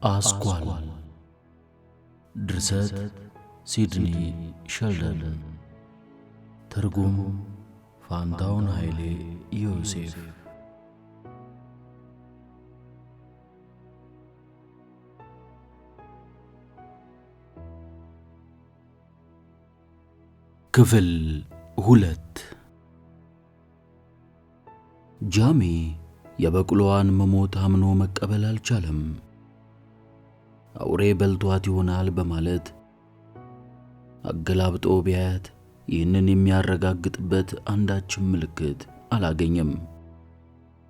አስኳል ድርሰት ሲድኒ ሸልደን ትርጉም ፋንታውን ኃይሌ ዮሴፍ ክፍል 2 ጃሚ የበቅሎዋን መሞት አምኖ መቀበል አልቻለም። አውሬ በልቷት ይሆናል በማለት አገላብጦ ቢያያት ይህንን የሚያረጋግጥበት አንዳችም ምልክት አላገኘም።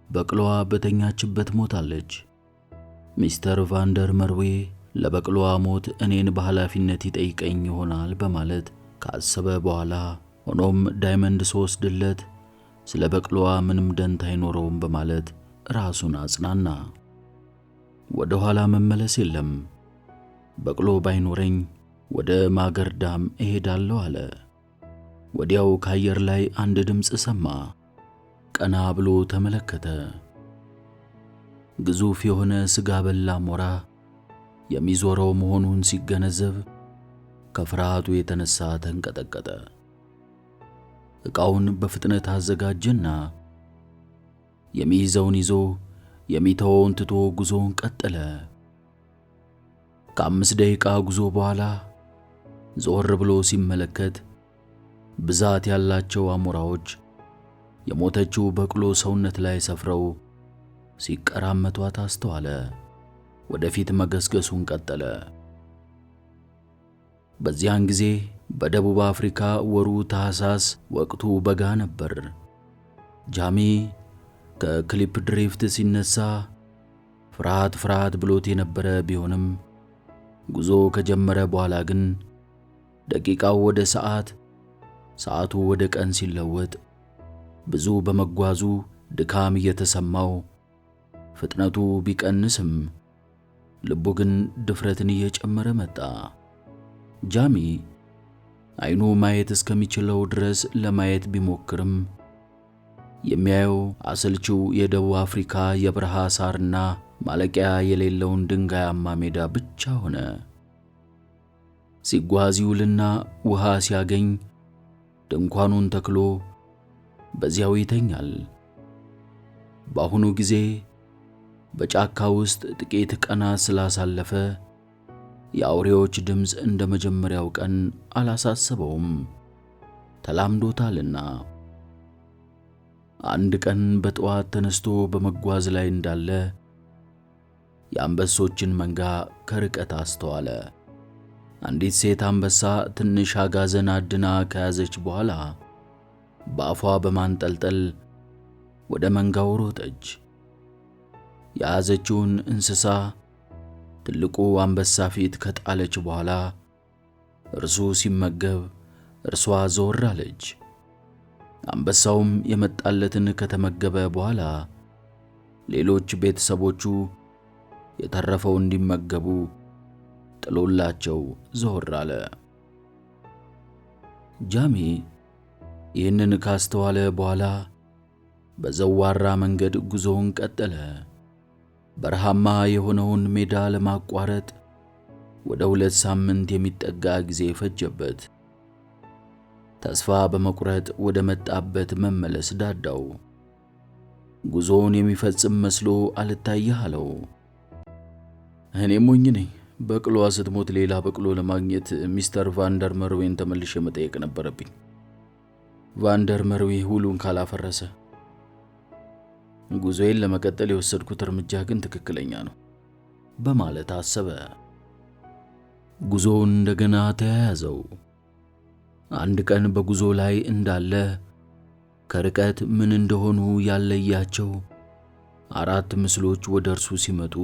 በቅሎዋ በተኛችበት ሞታለች። ሚስተር ቫንደር መርዌ ለበቅሎዋ ሞት እኔን በኃላፊነት ይጠይቀኝ ይሆናል በማለት ካሰበ በኋላ ሆኖም ዳይመንድ ስወስድለት ስለ በቅሎዋ ምንም ደንታ አይኖረውም በማለት ራሱን አጽናና። ወደ ኋላ መመለስ የለም። በቅሎ ባይኖረኝ ወደ ማገርዳም እሄዳለሁ አለ። ወዲያው ከአየር ላይ አንድ ድምፅ ሰማ። ቀና ብሎ ተመለከተ። ግዙፍ የሆነ ስጋ በላ ሞራ የሚዞረው መሆኑን ሲገነዘብ ከፍርሃቱ የተነሳ ተንቀጠቀጠ። ዕቃውን በፍጥነት አዘጋጀና የሚይዘውን ይዞ የሚተወውን ትቶ ጉዞውን ቀጠለ። ከ5 ደቂቃ ጉዞ በኋላ ዞር ብሎ ሲመለከት ብዛት ያላቸው አሞራዎች የሞተችው በቅሎ ሰውነት ላይ ሰፍረው ሲቀራመቷት አስተዋለ። ወደፊት መገስገሱን ቀጠለ። በዚያን ጊዜ በደቡብ አፍሪካ ወሩ ታህሳስ ወቅቱ በጋ ነበር። ጃሚ ከክሊፕ ድሪፍት ሲነሳ ፍርሃት ብሎት የነበረ ቢሆንም ጉዞ ከጀመረ በኋላ ግን ደቂቃው ወደ ሰዓት፣ ሰዓቱ ወደ ቀን ሲለወጥ ብዙ በመጓዙ ድካም እየተሰማው ፍጥነቱ ቢቀንስም ልቡ ግን ድፍረትን እየጨመረ መጣ። ጃሚ አይኑ ማየት እስከሚችለው ድረስ ለማየት ቢሞክርም የሚያየው አሰልቺው የደቡብ አፍሪካ የበረሃ ሳርና ማለቂያ የሌለውን ድንጋያማ ሜዳ ብቻ ሆነ። ሲጓዝ ይውልና ውሃ ሲያገኝ ድንኳኑን ተክሎ በዚያው ይተኛል። በአሁኑ ጊዜ በጫካ ውስጥ ጥቂት ቀናት ስላሳለፈ የአውሬዎች ድምፅ እንደ መጀመሪያው ቀን አላሳሰበውም፣ ተላምዶታልና። አንድ ቀን በጠዋት ተነስቶ በመጓዝ ላይ እንዳለ የአንበሶችን መንጋ ከርቀት አስተዋለ። አንዲት ሴት አንበሳ ትንሽ አጋዘን አድና ከያዘች በኋላ በአፏ በማንጠልጠል ወደ መንጋው ሮጠች። የያዘችውን እንስሳ ትልቁ አንበሳ ፊት ከጣለች በኋላ እርሱ ሲመገብ እርሷ ዞር አለች። አንበሳውም የመጣለትን ከተመገበ በኋላ ሌሎች ቤተሰቦቹ የተረፈው እንዲመገቡ ጥሎላቸው ዞር አለ። ጃሚ ይህንን ካስተዋለ በኋላ በዘዋራ መንገድ ጉዞውን ቀጠለ። በረሃማ የሆነውን ሜዳ ለማቋረጥ ወደ 2 ሳምንት የሚጠጋ ጊዜ ፈጀበት። ተስፋ በመቁረጥ ወደ መጣበት መመለስ ዳዳው። ጉዞውን የሚፈጽም መስሎ አልታየህ አለው። እኔ ሞኝ ነኝ። በቅሎዋ ስትሞት ሌላ በቅሎ ለማግኘት ሚስተር ቫንደር መርዌን ተመልሼ መጠየቅ ነበረብኝ። ቫንደር መርዌ ሁሉን ካላፈረሰ ጉዞዬን ለመቀጠል የወሰድኩት እርምጃ ግን ትክክለኛ ነው በማለት አሰበ። ጉዞውን እንደገና ተያያዘው። አንድ ቀን በጉዞ ላይ እንዳለ ከርቀት ምን እንደሆኑ ያለያቸው 4 ምስሎች ወደ እርሱ ሲመጡ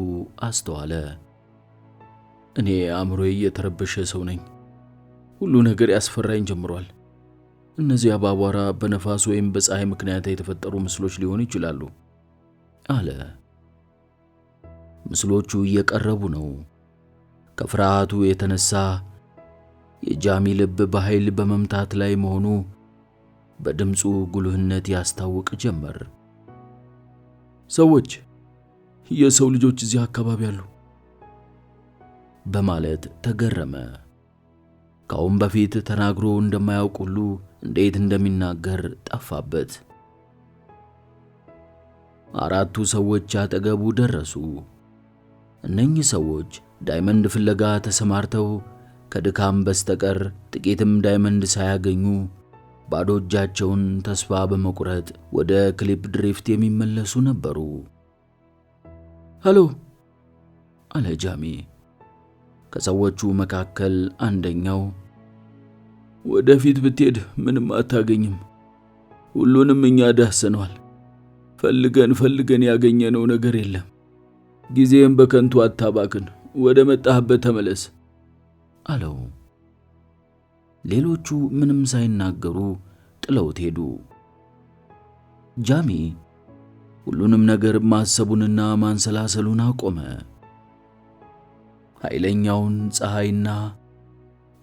አስተዋለ። እኔ አእምሮዬ የተረበሸ ሰው ነኝ። ሁሉ ነገር ያስፈራኝ ጀምሯል። እነዚያ በአቧራ በነፋስ ወይም በፀሐይ ምክንያት የተፈጠሩ ምስሎች ሊሆኑ ይችላሉ አለ። ምስሎቹ እየቀረቡ ነው። ከፍርሃቱ የተነሳ የጃሚ ልብ በኃይል በመምታት ላይ መሆኑ በድምፁ ጉልህነት ያስታውቅ ጀመር። ሰዎች፣ የሰው ልጆች እዚህ አካባቢ አሉ በማለት ተገረመ። ካሁን በፊት ተናግሮ እንደማያውቅ ሁሉ እንዴት እንደሚናገር ጠፋበት። አራቱ ሰዎች አጠገቡ ደረሱ። እነኚህ ሰዎች ዳይመንድ ፍለጋ ተሰማርተው ከድካም በስተቀር ጥቂትም ዳይመንድ ሳያገኙ ባዶ እጃቸውን ተስፋ በመቁረጥ ወደ ክሊፕ ድሪፍት የሚመለሱ ነበሩ። ሄሎ አለ ጃሚ። ከሰዎቹ መካከል አንደኛው ወደፊት ብትሄድ ምንም አታገኝም። ሁሉንም እኛ ዳሰነዋል። ፈልገን ያገኘነው ነገር የለም። ጊዜም በከንቱ አታባክን፣ ወደ መጣህበት ተመለስ አለው። ሌሎቹ ምንም ሳይናገሩ ጥለውት ሄዱ። ጃሚ ሁሉንም ነገር ማሰቡንና ማንሰላሰሉን አቆመ። ኃይለኛውን ፀሐይና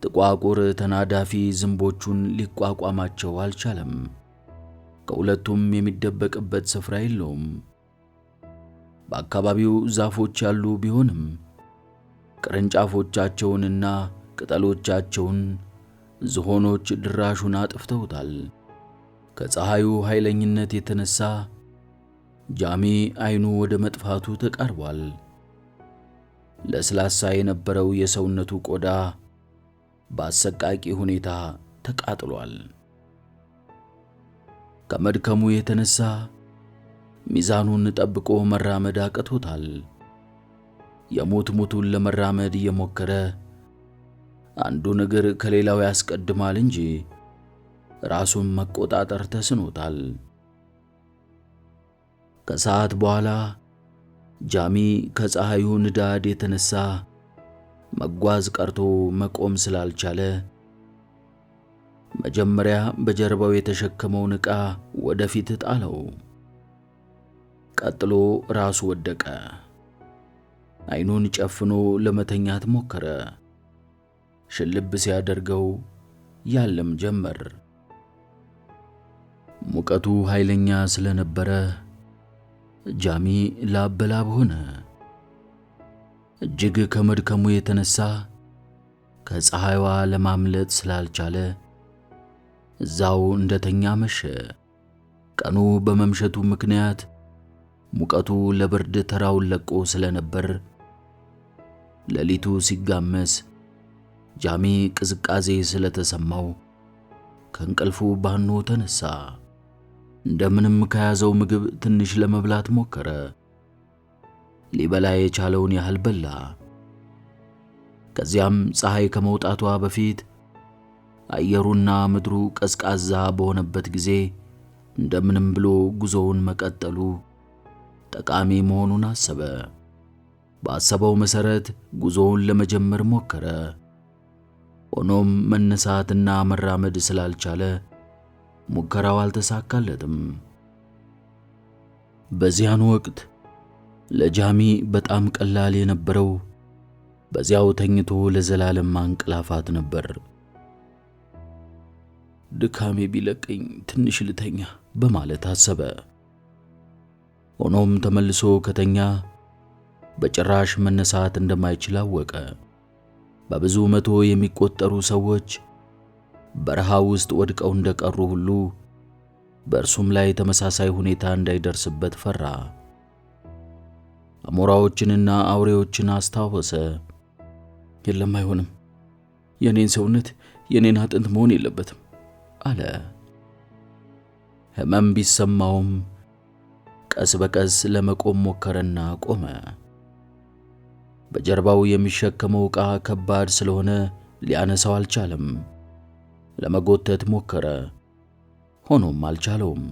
ጥቋቁር ተናዳፊ ዝንቦቹን ሊቋቋማቸው አልቻለም። ከሁለቱም የሚደበቅበት ስፍራ የለውም። በአካባቢው ዛፎች ያሉ ቢሆንም ቅርንጫፎቻቸውንና ቅጠሎቻቸውን ዝሆኖች ድራሹን አጥፍተውታል። ከፀሐዩ ኃይለኝነት የተነሳ ጃሚ አይኑ ወደ መጥፋቱ ተቃርቧል። ለስላሳ የነበረው የሰውነቱ ቆዳ በአሰቃቂ ሁኔታ ተቃጥሏል። ከመድከሙ የተነሳ ሚዛኑን ጠብቆ መራመድ አቅቶታል። የሙቱን ለመራመድ እየሞከረ አንዱን እግር ከሌላው ያስቀድማል እንጂ ራሱን መቆጣጠር ተስኖታል። ከሰዓት በኋላ ጃሚ ከፀሐዩ ንዳድ የተነሳ መጓዝ ቀርቶ መቆም ስላልቻለ መጀመሪያ በጀርባው የተሸከመውን ዕቃ ወደፊት ጣለው። ቀጥሎ ራሱ ወደቀ። አይኑን ጨፍኖ ለመተኛት ሞከረ። ሽልብ ሲያደርገው ያለም ጀመር። ሙቀቱ ኃይለኛ ስለነበረ ጃሚ ላብ በላብ ሆነ። እጅግ ከመድከሙ የተነሳ ከፀሐይዋ ለማምለጥ ስላልቻለ እዛው እንደተኛ መሸ። ቀኑ በመምሸቱ ምክንያት ሙቀቱ ለብርድ ተራውን ለቆ ስለነበር ሌሊቱ ሲጋመስ ጃሚ ቅዝቃዜ ስለተሰማው ከእንቅልፉ ባኖ ተነሳ። እንደምንም ከያዘው ምግብ ትንሽ ለመብላት ሞከረ። ሊበላ የቻለውን ያህል በላ። ከዚያም ፀሐይ ከመውጣቷ በፊት አየሩና ምድሩ ቀዝቃዛ በሆነበት ጊዜ እንደምንም ብሎ ጉዞውን መቀጠሉ ጠቃሚ መሆኑን አሰበ። ባሰበው መሰረት ጉዞውን ለመጀመር ሞከረ። ሆኖም መነሳትና መራመድ ስላልቻለ ሙከራው አልተሳካለትም። በዚያን ወቅት ለጃሚ በጣም ቀላል የነበረው በዚያው ተኝቶ ለዘላለም ማንቀላፋት ነበር። ድካሜ ቢለቀኝ ትንሽ ልተኛ በማለት አሰበ። ሆኖም ተመልሶ ከተኛ በጭራሽ መነሳት እንደማይችል አወቀ። በብዙ መቶ የሚቆጠሩ ሰዎች በረሃ ውስጥ ወድቀው እንደቀሩ ሁሉ በእርሱም ላይ ተመሳሳይ ሁኔታ እንዳይደርስበት ፈራ። አሞራዎችንና አውሬዎችን አስታወሰ። የለም፣ አይሆንም። የኔን ሰውነት የኔን አጥንት መሆን የለበትም አለ። ሕመም ቢሰማውም ቀስ በቀስ ለመቆም ሞከረና ቆመ። በጀርባው የሚሸከመው ዕቃ ከባድ ስለሆነ ሊያነሳው አልቻለም። ለመጎተት ሞከረ፣ ሆኖም አልቻለውም።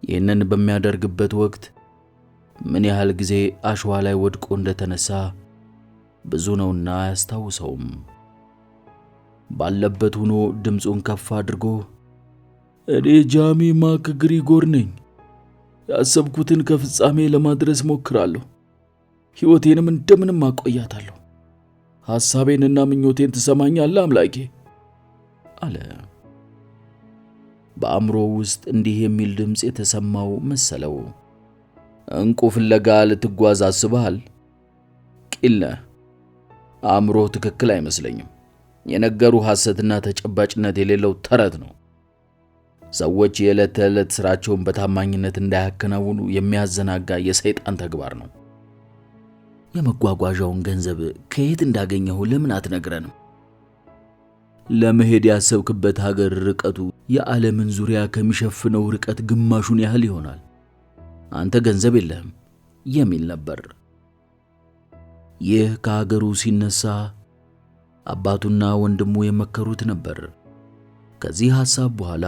ይህንን በሚያደርግበት ወቅት ምን ያህል ጊዜ አሸዋ ላይ ወድቆ እንደተነሳ ብዙ ነውና አያስታውሰውም። ባለበት ሆኖ ድምፁን ከፍ አድርጎ እኔ ጃሚ ማክ ግሪጎር ነኝ። ያሰብኩትን ከፍጻሜ ለማድረስ ሞክራለሁ። ሕይወቴንም እንደምንም አቆያታለሁ። ሐሳቤንና ምኞቴን ትሰማኛለህ አምላኬ አለ። በአእምሮ ውስጥ እንዲህ የሚል ድምፅ የተሰማው መሰለው። ዕንቁ ፍለጋ ልትጓዝ አስበሃል? ቂል ነህ። አእምሮ ትክክል አይመስለኝም። የነገሩ ሐሰትና ተጨባጭነት የሌለው ተረት ነው። ሰዎች የዕለት ተዕለት ሥራቸውን በታማኝነት እንዳያከናውኑ የሚያዘናጋ የሰይጣን ተግባር ነው። የመጓጓዣውን ገንዘብ ከየት እንዳገኘው ለምን አትነግረንም? ለመሄድ ያሰብክበት ሀገር ርቀቱ የዓለምን ዙሪያ ከሚሸፍነው ርቀት ግማሹን ያህል ይሆናል። አንተ ገንዘብ የለህም የሚል ነበር። ይህ ከሀገሩ ሲነሳ አባቱና ወንድሙ የመከሩት ነበር። ከዚህ ሐሳብ በኋላ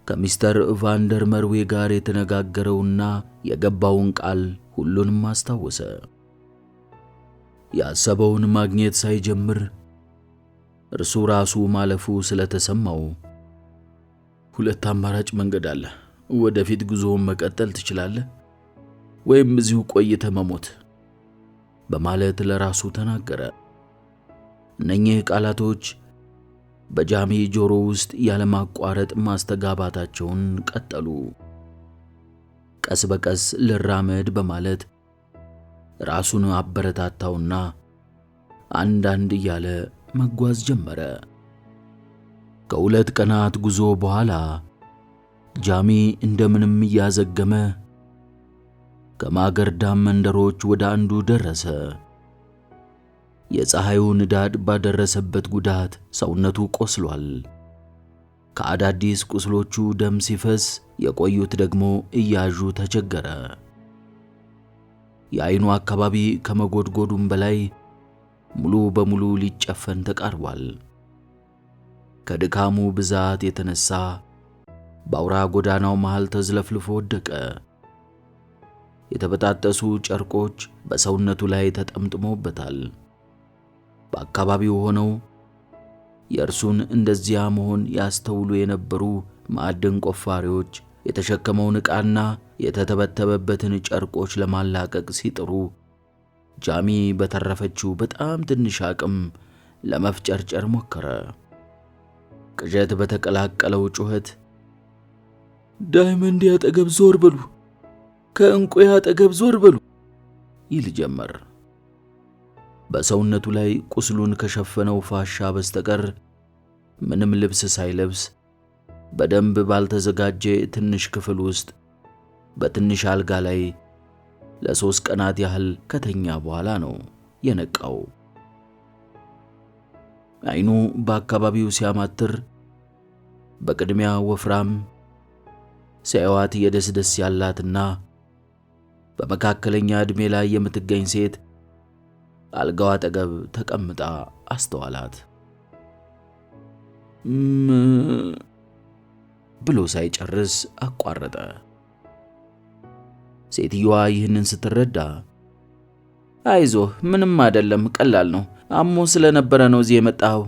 ከሚስተር ቫንደር መርዌ ጋር የተነጋገረውና የገባውን ቃል ሁሉንም አስታወሰ። ያሰበውን ማግኘት ሳይጀምር እርሱ ራሱ ማለፉ ስለተሰማው ሁለት አማራጭ መንገድ አለ። ወደፊት ጉዞውን መቀጠል ትችላለህ ወይም እዚሁ ቆይተህ መሞት በማለት ለራሱ ተናገረ። እነኚህ ቃላቶች በጃሚ ጆሮ ውስጥ ያለማቋረጥ ማስተጋባታቸውን ቀጠሉ። ቀስ በቀስ ልራመድ በማለት ራሱን አበረታታውና አንዳንድ እያለ መጓዝ ጀመረ። ከሁለት ቀናት ጉዞ በኋላ ጃሚ እንደምንም እያዘገመ ከማገርዳም መንደሮች ወደ አንዱ ደረሰ። የፀሐዩ ንዳድ ባደረሰበት ጉዳት ሰውነቱ ቆስሏል። ከአዳዲስ ቁስሎቹ ደም ሲፈስ የቆዩት ደግሞ እያዡ ተቸገረ። የዓይኑ አካባቢ ከመጎድጎዱም በላይ ሙሉ በሙሉ ሊጨፈን ተቃርቧል። ከድካሙ ብዛት የተነሳ በአውራ ጎዳናው መሃል ተዝለፍልፎ ወደቀ። የተበጣጠሱ ጨርቆች በሰውነቱ ላይ ተጠምጥሞበታል። በአካባቢው ሆነው የእርሱን እንደዚያ መሆን ያስተውሉ የነበሩ ማዕድን ቆፋሪዎች የተሸከመውን ዕቃና የተተበተበበትን ጨርቆች ለማላቀቅ ሲጥሩ ጃሚ በተረፈችው በጣም ትንሽ አቅም ለመፍጨርጨር ሞከረ። ቅዠት በተቀላቀለው ጩኸት ዳይመንድ አጠገብ ዞር በሉ፣ ከዕንቁ አጠገብ ዞር በሉ ይል ጀመር። በሰውነቱ ላይ ቁስሉን ከሸፈነው ፋሻ በስተቀር ምንም ልብስ ሳይለብስ በደንብ ባልተዘጋጀ ትንሽ ክፍል ውስጥ በትንሽ አልጋ ላይ ለ3 ቀናት ያህል ከተኛ በኋላ ነው የነቃው። ዓይኑ በአካባቢው ሲያማትር በቅድሚያ ወፍራም ሲያዩዋት የደስደስ ያላትና በመካከለኛ ዕድሜ ላይ የምትገኝ ሴት አልጋው አጠገብ ተቀምጣ አስተዋላት። ብሎ ሳይጨርስ አቋረጠ። ሴትዮዋ ይህንን ስትረዳ አይዞህ፣ ምንም አይደለም፣ ቀላል ነው፣ አሞ ስለነበረ ነው እዚህ የመጣው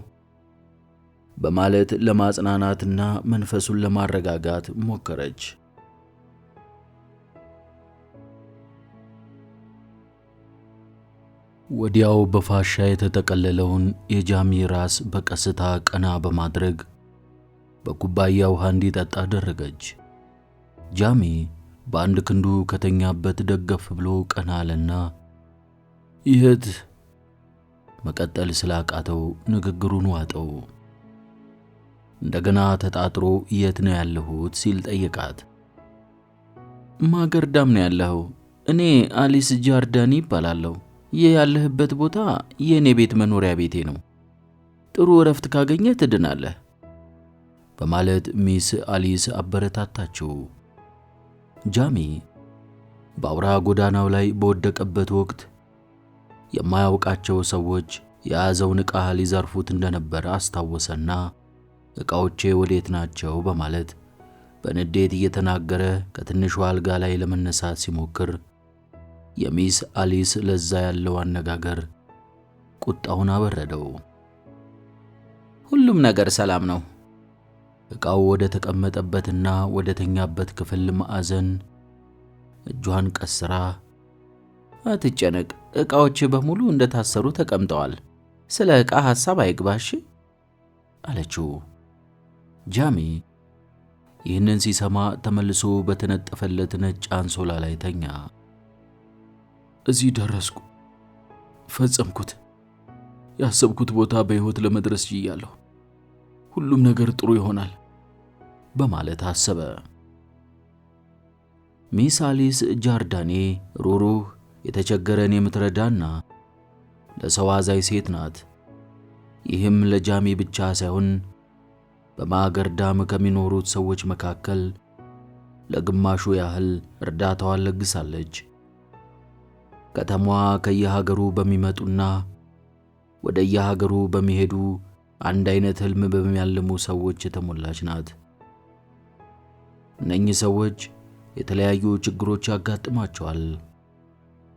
በማለት ለማጽናናትና መንፈሱን ለማረጋጋት ሞከረች። ወዲያው በፋሻ የተጠቀለለውን የጃሚ ራስ በቀስታ ቀና በማድረግ በኩባያ ውሃ እንዲጠጣ አደረገች። ጃሚ በአንድ ክንዱ ከተኛበት ደገፍ ብሎ ቀና አለና ይህት መቀጠል ስላቃተው ንግግሩን ዋጠው። እንደገና ተጣጥሮ የት ነው ያለሁት ሲል ጠየቃት። ማገርዳም ነው ያለኸው? እኔ አሊስ ጃርዳኒ ይባላለሁ። ይህ ያለህበት ቦታ የእኔ ቤት መኖሪያ ቤቴ ነው። ጥሩ እረፍት ካገኘ ትድናለህ በማለት ሚስ አሊስ አበረታታችው። ጃሚ በአውራ ጎዳናው ላይ በወደቀበት ወቅት የማያውቃቸው ሰዎች የያዘውን ዕቃ ሊዘርፉት እንደነበር አስታወሰና ዕቃዎቼ ወዴት ናቸው በማለት በንዴት እየተናገረ ከትንሹ አልጋ ላይ ለመነሳት ሲሞክር የሚስ አሊስ ለዛ ያለው አነጋገር ቁጣውን አበረደው። ሁሉም ነገር ሰላም ነው። ዕቃው ወደ ተቀመጠበትና ወደ ተኛበት ክፍል ማዕዘን እጇን ቀስራ አትጨነቅ፣ ዕቃዎች በሙሉ እንደታሰሩ ተቀምጠዋል። ስለ ዕቃ ሐሳብ አይግባሽ አለችው። ጃሚ ይህንን ሲሰማ ተመልሶ በተነጠፈለት ነጭ አንሶላ ላይ ተኛ። እዚህ ደረስኩ፣ ፈጸምኩት ያሰብኩት ቦታ በሕይወት ለመድረስ ችያለሁ። ሁሉም ነገር ጥሩ ይሆናል በማለት አሰበ። ሚስ አሊስ ጃርዳኔ ሩሩህ፣ የተቸገረን የምትረዳና ለሰው አዛኝ ሴት ናት። ይህም ለጃሚ ብቻ ሳይሆን በማገርዳም ከሚኖሩት ሰዎች መካከል ለግማሹ ያህል እርዳታዋን ለግሳለች። ከተማዋ ከየሀገሩ በሚመጡና ወደ የሀገሩ በሚሄዱ አንድ አይነት ህልም በሚያልሙ ሰዎች የተሞላች ናት። እነኚህ ሰዎች የተለያዩ ችግሮች ያጋጥማቸዋል።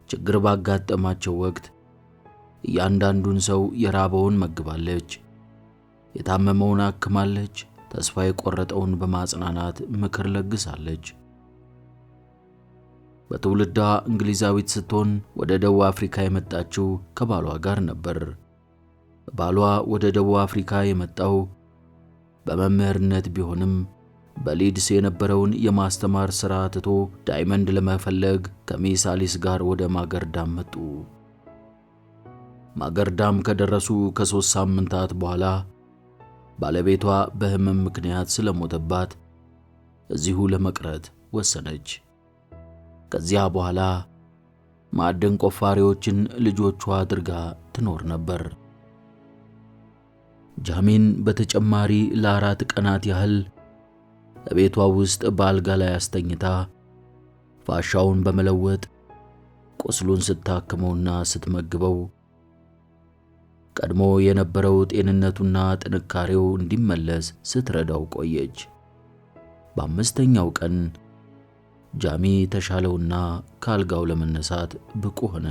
ችግር ባጋጠማቸው ወቅት እያንዳንዱን ሰው የራበውን መግባለች፣ የታመመውን አክማለች፣ ተስፋ የቆረጠውን በማጽናናት ምክር ለግሳለች። በትውልዷ እንግሊዛዊት ስትሆን ወደ ደቡብ አፍሪካ የመጣችው ከባሏ ጋር ነበር። ባሏ ወደ ደቡብ አፍሪካ የመጣው በመምህርነት ቢሆንም በሊድስ የነበረውን የማስተማር ሥራ ትቶ ዳይመንድ ለመፈለግ ከሚስ አሊስ ጋር ወደ ማገርዳም መጡ። ማገርዳም ከደረሱ ከ3 ሳምንታት በኋላ ባለቤቷ በህመም ምክንያት ስለሞተባት እዚሁ ለመቅረት ወሰነች። ከዚያ በኋላ ማዕድን ቆፋሪዎችን ልጆቿ አድርጋ ትኖር ነበር። ጃሚን በተጨማሪ ለ4 ቀናት ያህል በቤቷ ውስጥ በአልጋ ላይ አስተኝታ ፋሻውን በመለወጥ ቁስሉን ስታክመውና ስትመግበው ቀድሞ የነበረው ጤንነቱና ጥንካሬው እንዲመለስ ስትረዳው ቆየች። በ5ኛው ቀን ጃሚ ተሻለውና ከአልጋው ለመነሳት ብቁ ሆነ።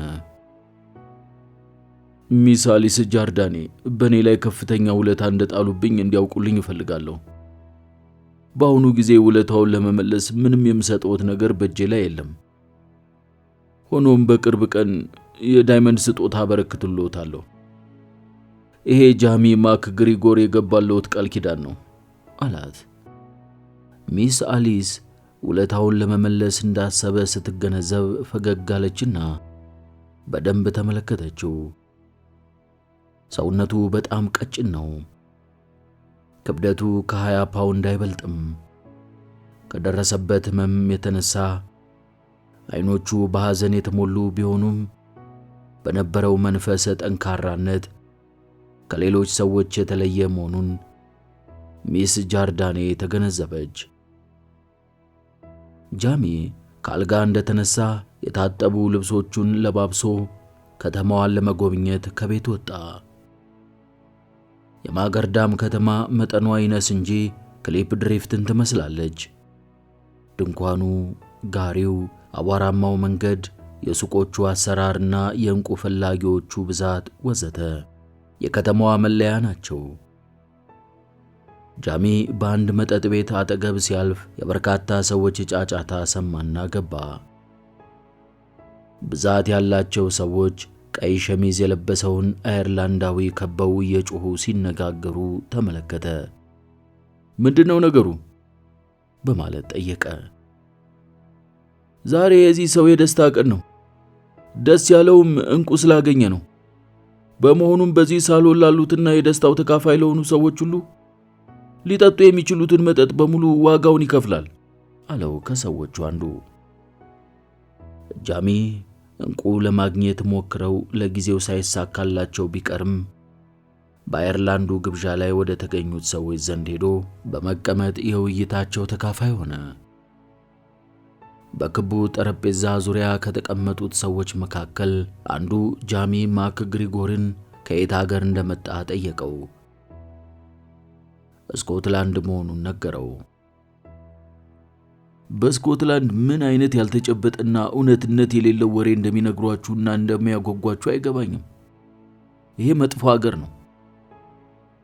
ሚስ አሊስ ጃርዳኔ በእኔ ላይ ከፍተኛ ውለታ እንደጣሉብኝ እንዲያውቁልኝ እፈልጋለሁ። በአሁኑ ጊዜ ውለታውን ለመመለስ ምንም የምሰጠውት ነገር በእጄ ላይ የለም። ሆኖም በቅርብ ቀን የዳይመንድ ስጦታ አበረክትልዎታለሁ። ይሄ ጃሚ ማክ ግሪጎር የገባልዎት ቃል ኪዳን ነው አላት። ሚስ አሊስ ውለታውን ለመመለስ እንዳሰበ ስትገነዘብ ፈገግ አለችና በደንብ ተመለከተችው። ሰውነቱ በጣም ቀጭን ነው። ክብደቱ ከ20 ፓውንድ አይበልጥም። ከደረሰበት ህመም የተነሳ አይኖቹ በሐዘን የተሞሉ ቢሆኑም በነበረው መንፈስ ጠንካራነት ከሌሎች ሰዎች የተለየ መሆኑን ሚስ ጃርዳኔ ተገነዘበች። ጃሚ ከአልጋ እንደተነሳ የታጠቡ ልብሶቹን ለባብሶ ከተማዋን ለመጎብኘት ከቤት ወጣ። የማገርዳም ከተማ መጠኗ ይነስ እንጂ ክሊፕ ድሪፍትን ትመስላለች። ድንኳኑ፣ ጋሪው፣ አቧራማው መንገድ፣ የሱቆቹ አሰራርና የእንቁ ፈላጊዎቹ ብዛት ወዘተ የከተማዋ መለያ ናቸው። ጃሚ በአንድ መጠጥ ቤት አጠገብ ሲያልፍ የበርካታ ሰዎች ጫጫታ ሰማና ገባ። ብዛት ያላቸው ሰዎች ቀይ ሸሚዝ የለበሰውን አየርላንዳዊ ከበው እየጮሁ ሲነጋገሩ ተመለከተ። ምንድነው ነገሩ? በማለት ጠየቀ። ዛሬ የዚህ ሰው የደስታ ቀን ነው። ደስ ያለውም እንቁ ስላገኘ ነው። በመሆኑም በዚህ ሳሎን ላሉትና የደስታው ተካፋይ ለሆኑ ሰዎች ሁሉ ሊጠጡ የሚችሉትን መጠጥ በሙሉ ዋጋውን ይከፍላል አለው ከሰዎቹ አንዱ። ጃሚ እንቁ ለማግኘት ሞክረው ለጊዜው ሳይሳካላቸው ቢቀርም በአየርላንዱ ግብዣ ላይ ወደ ተገኙት ሰዎች ዘንድ ሄዶ በመቀመጥ የውይይታቸው ተካፋይ ሆነ። በክቡ ጠረጴዛ ዙሪያ ከተቀመጡት ሰዎች መካከል አንዱ ጃሚ ማክ ግሪጎርን ከየት ሀገር እንደመጣ ጠየቀው። ስኮትላንድ መሆኑን ነገረው። በስኮትላንድ ምን አይነት ያልተጨበጠና እውነትነት የሌለው ወሬ እንደሚነግሯችሁና እንደሚያጓጓችሁ አይገባኝም። ይሄ መጥፎ ሀገር ነው።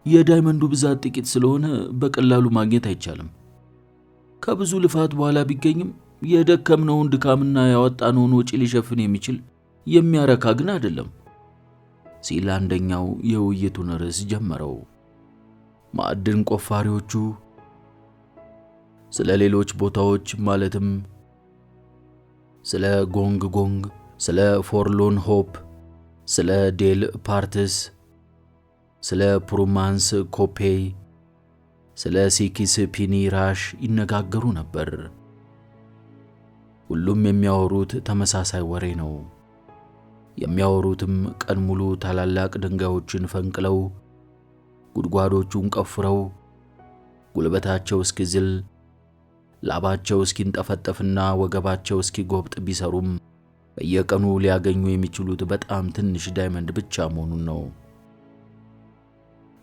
የዳይመንዱ ብዛት ጥቂት ስለሆነ በቀላሉ ማግኘት አይቻልም። ከብዙ ልፋት በኋላ ቢገኝም የደከምነውን ድካምና ያወጣነውን ወጪ ሊሸፍን የሚችል የሚያረካ ግን አይደለም ሲል አንደኛው የውይይቱን ርዕስ ጀመረው። ማዕድን ቆፋሪዎቹ ስለ ሌሎች ቦታዎች ማለትም ስለ ጎንግ ጎንግ፣ ስለ ፎርሎን ሆፕ፣ ስለ ዴል ፓርትስ፣ ስለ ፕሩማንስ ኮፔይ፣ ስለ ሲኪስ ፒኒ ራሽ ይነጋገሩ ነበር። ሁሉም የሚያወሩት ተመሳሳይ ወሬ ነው። የሚያወሩትም ቀን ሙሉ ታላላቅ ድንጋዮችን ፈንቅለው ጉድጓዶቹን ቆፍረው ጉልበታቸው እስኪዝል ላባቸው እስኪንጠፈጠፍና ወገባቸው እስኪጎብጥ ቢሰሩም በየቀኑ ሊያገኙ የሚችሉት በጣም ትንሽ ዳይመንድ ብቻ መሆኑን ነው።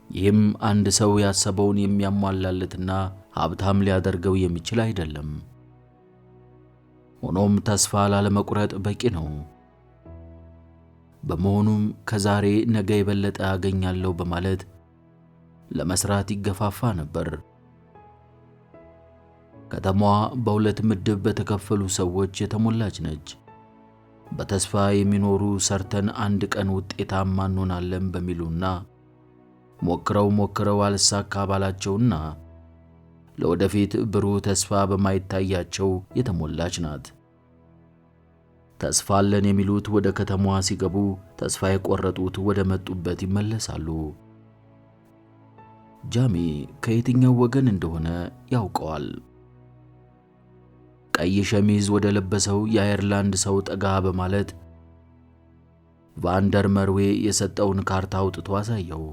ይህም አንድ ሰው ያሰበውን የሚያሟላለትና ሀብታም ሊያደርገው የሚችል አይደለም። ሆኖም ተስፋ ላለመቁረጥ በቂ ነው። በመሆኑም ከዛሬ ነገ የበለጠ አገኛለሁ በማለት ለመስራት ይገፋፋ ነበር። ከተማዋ በሁለት ምድብ በተከፈሉ ሰዎች የተሞላች ነች። በተስፋ የሚኖሩ ሰርተን አንድ ቀን ውጤታማ እንሆናለን በሚሉና ሞክረው አልሳካ ባላቸውና ለወደፊት ብሩህ ተስፋ በማይታያቸው የተሞላች ናት። ተስፋ አለን የሚሉት ወደ ከተማዋ ሲገቡ፣ ተስፋ የቆረጡት ወደ መጡበት ይመለሳሉ። ጃሚ ከየትኛው ወገን እንደሆነ ያውቀዋል። ቀይ ሸሚዝ ወደ ለበሰው የአየርላንድ ሰው ጠጋ በማለት ቫንደር መርዌ የሰጠውን ካርታ አውጥቶ አሳየው።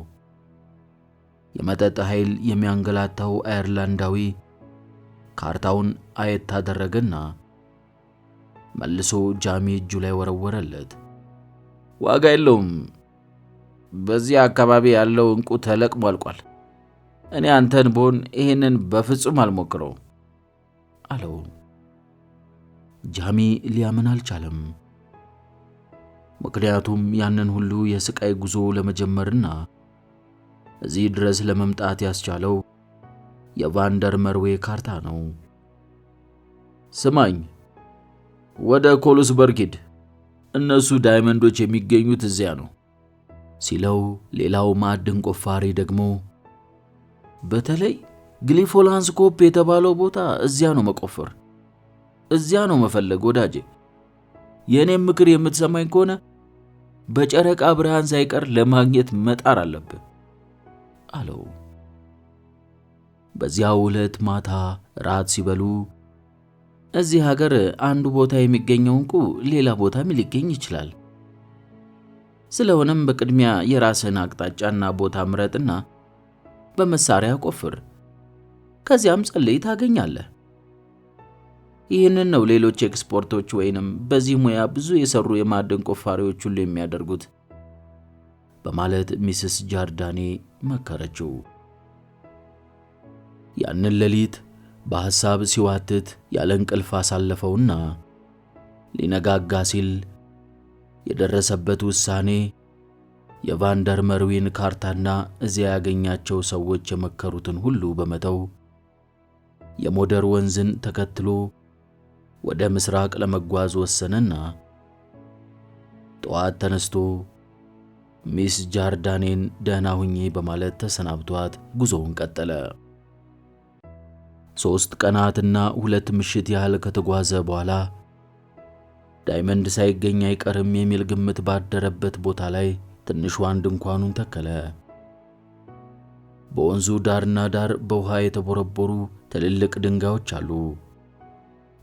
የመጠጥ ኃይል የሚያንገላታው አየርላንዳዊ ካርታውን አየት አደረገና መልሶ ጃሚ እጁ ላይ ወረወረለት። ዋጋ የለውም፣ በዚህ አካባቢ ያለው እንቁ ተለቅሞ አልቋል። እኔ አንተን ብሆን ይሄንን በፍጹም አልሞክረው አለው። ጃሚ ሊያምን አልቻለም። ምክንያቱም ያንን ሁሉ የስቃይ ጉዞ ለመጀመርና እዚህ ድረስ ለመምጣት ያስቻለው የቫንደር መርዌ ካርታ ነው። ስማኝ፣ ወደ ኮሉስበርግ ሂድ፣ እነሱ ዳይመንዶች የሚገኙት እዚያ ነው ሲለው፣ ሌላው ማዕድን ቆፋሪ ደግሞ በተለይ ግሊፎላንስኮፕ የተባለው ቦታ እዚያ ነው መቆፈር፣ እዚያ ነው መፈለግ። ወዳጄ፣ የእኔም ምክር የምትሰማኝ ከሆነ በጨረቃ ብርሃን ሳይቀር ለማግኘት መጣር አለብህ አለው። በዚያው ዕለት ማታ ራት ሲበሉ እዚህ ሀገር አንዱ ቦታ የሚገኘው እንቁ ሌላ ቦታም ሊገኝ ይችላል። ስለሆነም በቅድሚያ የራስህን አቅጣጫና ቦታ ምረጥና በመሳሪያ ቆፍር፣ ከዚያም ጸልይ ታገኛለህ። ይህንን ነው ሌሎች ኤክስፐርቶች ወይንም በዚህ ሙያ ብዙ የሰሩ የማዕድን ቆፋሪዎች ሁሉ የሚያደርጉት በማለት ሚስስ ጃርዳኔ መከረችው። ያንን ሌሊት በሐሳብ ሲዋትት ያለ እንቅልፍ አሳለፈውና ሊነጋጋ ሲል የደረሰበት ውሳኔ የቫንደር መርዌን ካርታና እዚያ ያገኛቸው ሰዎች የመከሩትን ሁሉ በመተው የሞደር ወንዝን ተከትሎ ወደ ምስራቅ ለመጓዝ ወሰነና ጠዋት ተነስቶ ሚስ ጃርዳኔን ደህና ሁኚ በማለት ተሰናብቷት ጉዞውን ቀጠለ። 3 ቀናትና 2 ምሽት ያህል ከተጓዘ በኋላ ዳይመንድ ሳይገኝ አይቀርም የሚል ግምት ባደረበት ቦታ ላይ ትንሿን ድንኳኑን ተከለ። በወንዙ ዳርና ዳር በውሃ የተቦረቦሩ ትልልቅ ድንጋዮች አሉ።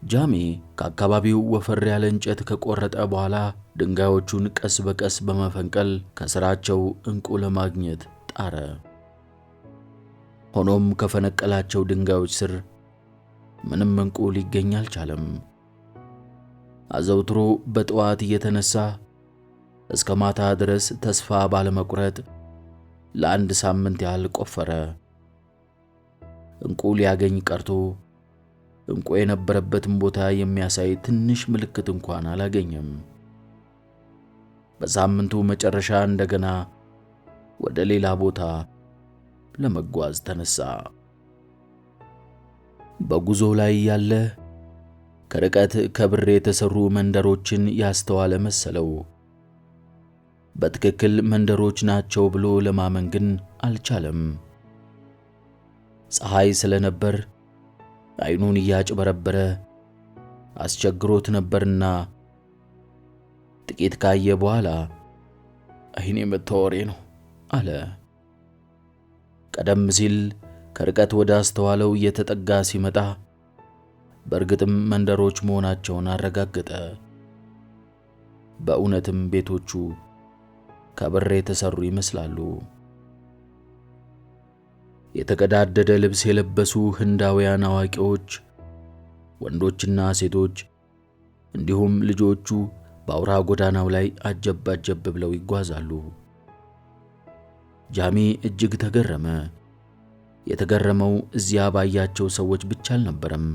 ጃሚ ከአካባቢው ወፈር ያለ እንጨት ከቆረጠ በኋላ ድንጋዮቹን ቀስ በቀስ በመፈንቀል ከስራቸው እንቁ ለማግኘት ጣረ። ሆኖም ከፈነቀላቸው ድንጋዮች ስር ምንም እንቁ ሊገኝ አልቻለም። አዘውትሮ በጠዋት እየተነሳ እስከ ማታ ድረስ ተስፋ ባለመቁረጥ ለ1 ሳምንት ያህል ቆፈረ። እንቁ ሊያገኝ ቀርቶ እንቁ የነበረበትን ቦታ የሚያሳይ ትንሽ ምልክት እንኳን አላገኘም። በሳምንቱ መጨረሻ እንደገና ወደ ሌላ ቦታ ለመጓዝ ተነሳ። በጉዞ ላይ ያለ ከርቀት ከብር የተሰሩ መንደሮችን ያስተዋለ መሰለው። በትክክል መንደሮች ናቸው ብሎ ለማመን ግን አልቻለም። ፀሐይ ስለነበር አይኑን እያጭበረበረ አስቸግሮት ነበርና ጥቂት ካየ በኋላ አይኔ መታወሬ ነው አለ። ቀደም ሲል ከርቀት ወደ አስተዋለው እየተጠጋ ሲመጣ በእርግጥም መንደሮች መሆናቸውን አረጋገጠ። በእውነትም ቤቶቹ ከብር የተሰሩ ይመስላሉ። የተቀዳደደ ልብስ የለበሱ ህንዳውያን አዋቂዎች፣ ወንዶችና ሴቶች እንዲሁም ልጆቹ በአውራ ጎዳናው ላይ አጀብ አጀብ ብለው ይጓዛሉ። ጃሚ እጅግ ተገረመ። የተገረመው እዚያ ባያቸው ሰዎች ብቻ አልነበረም።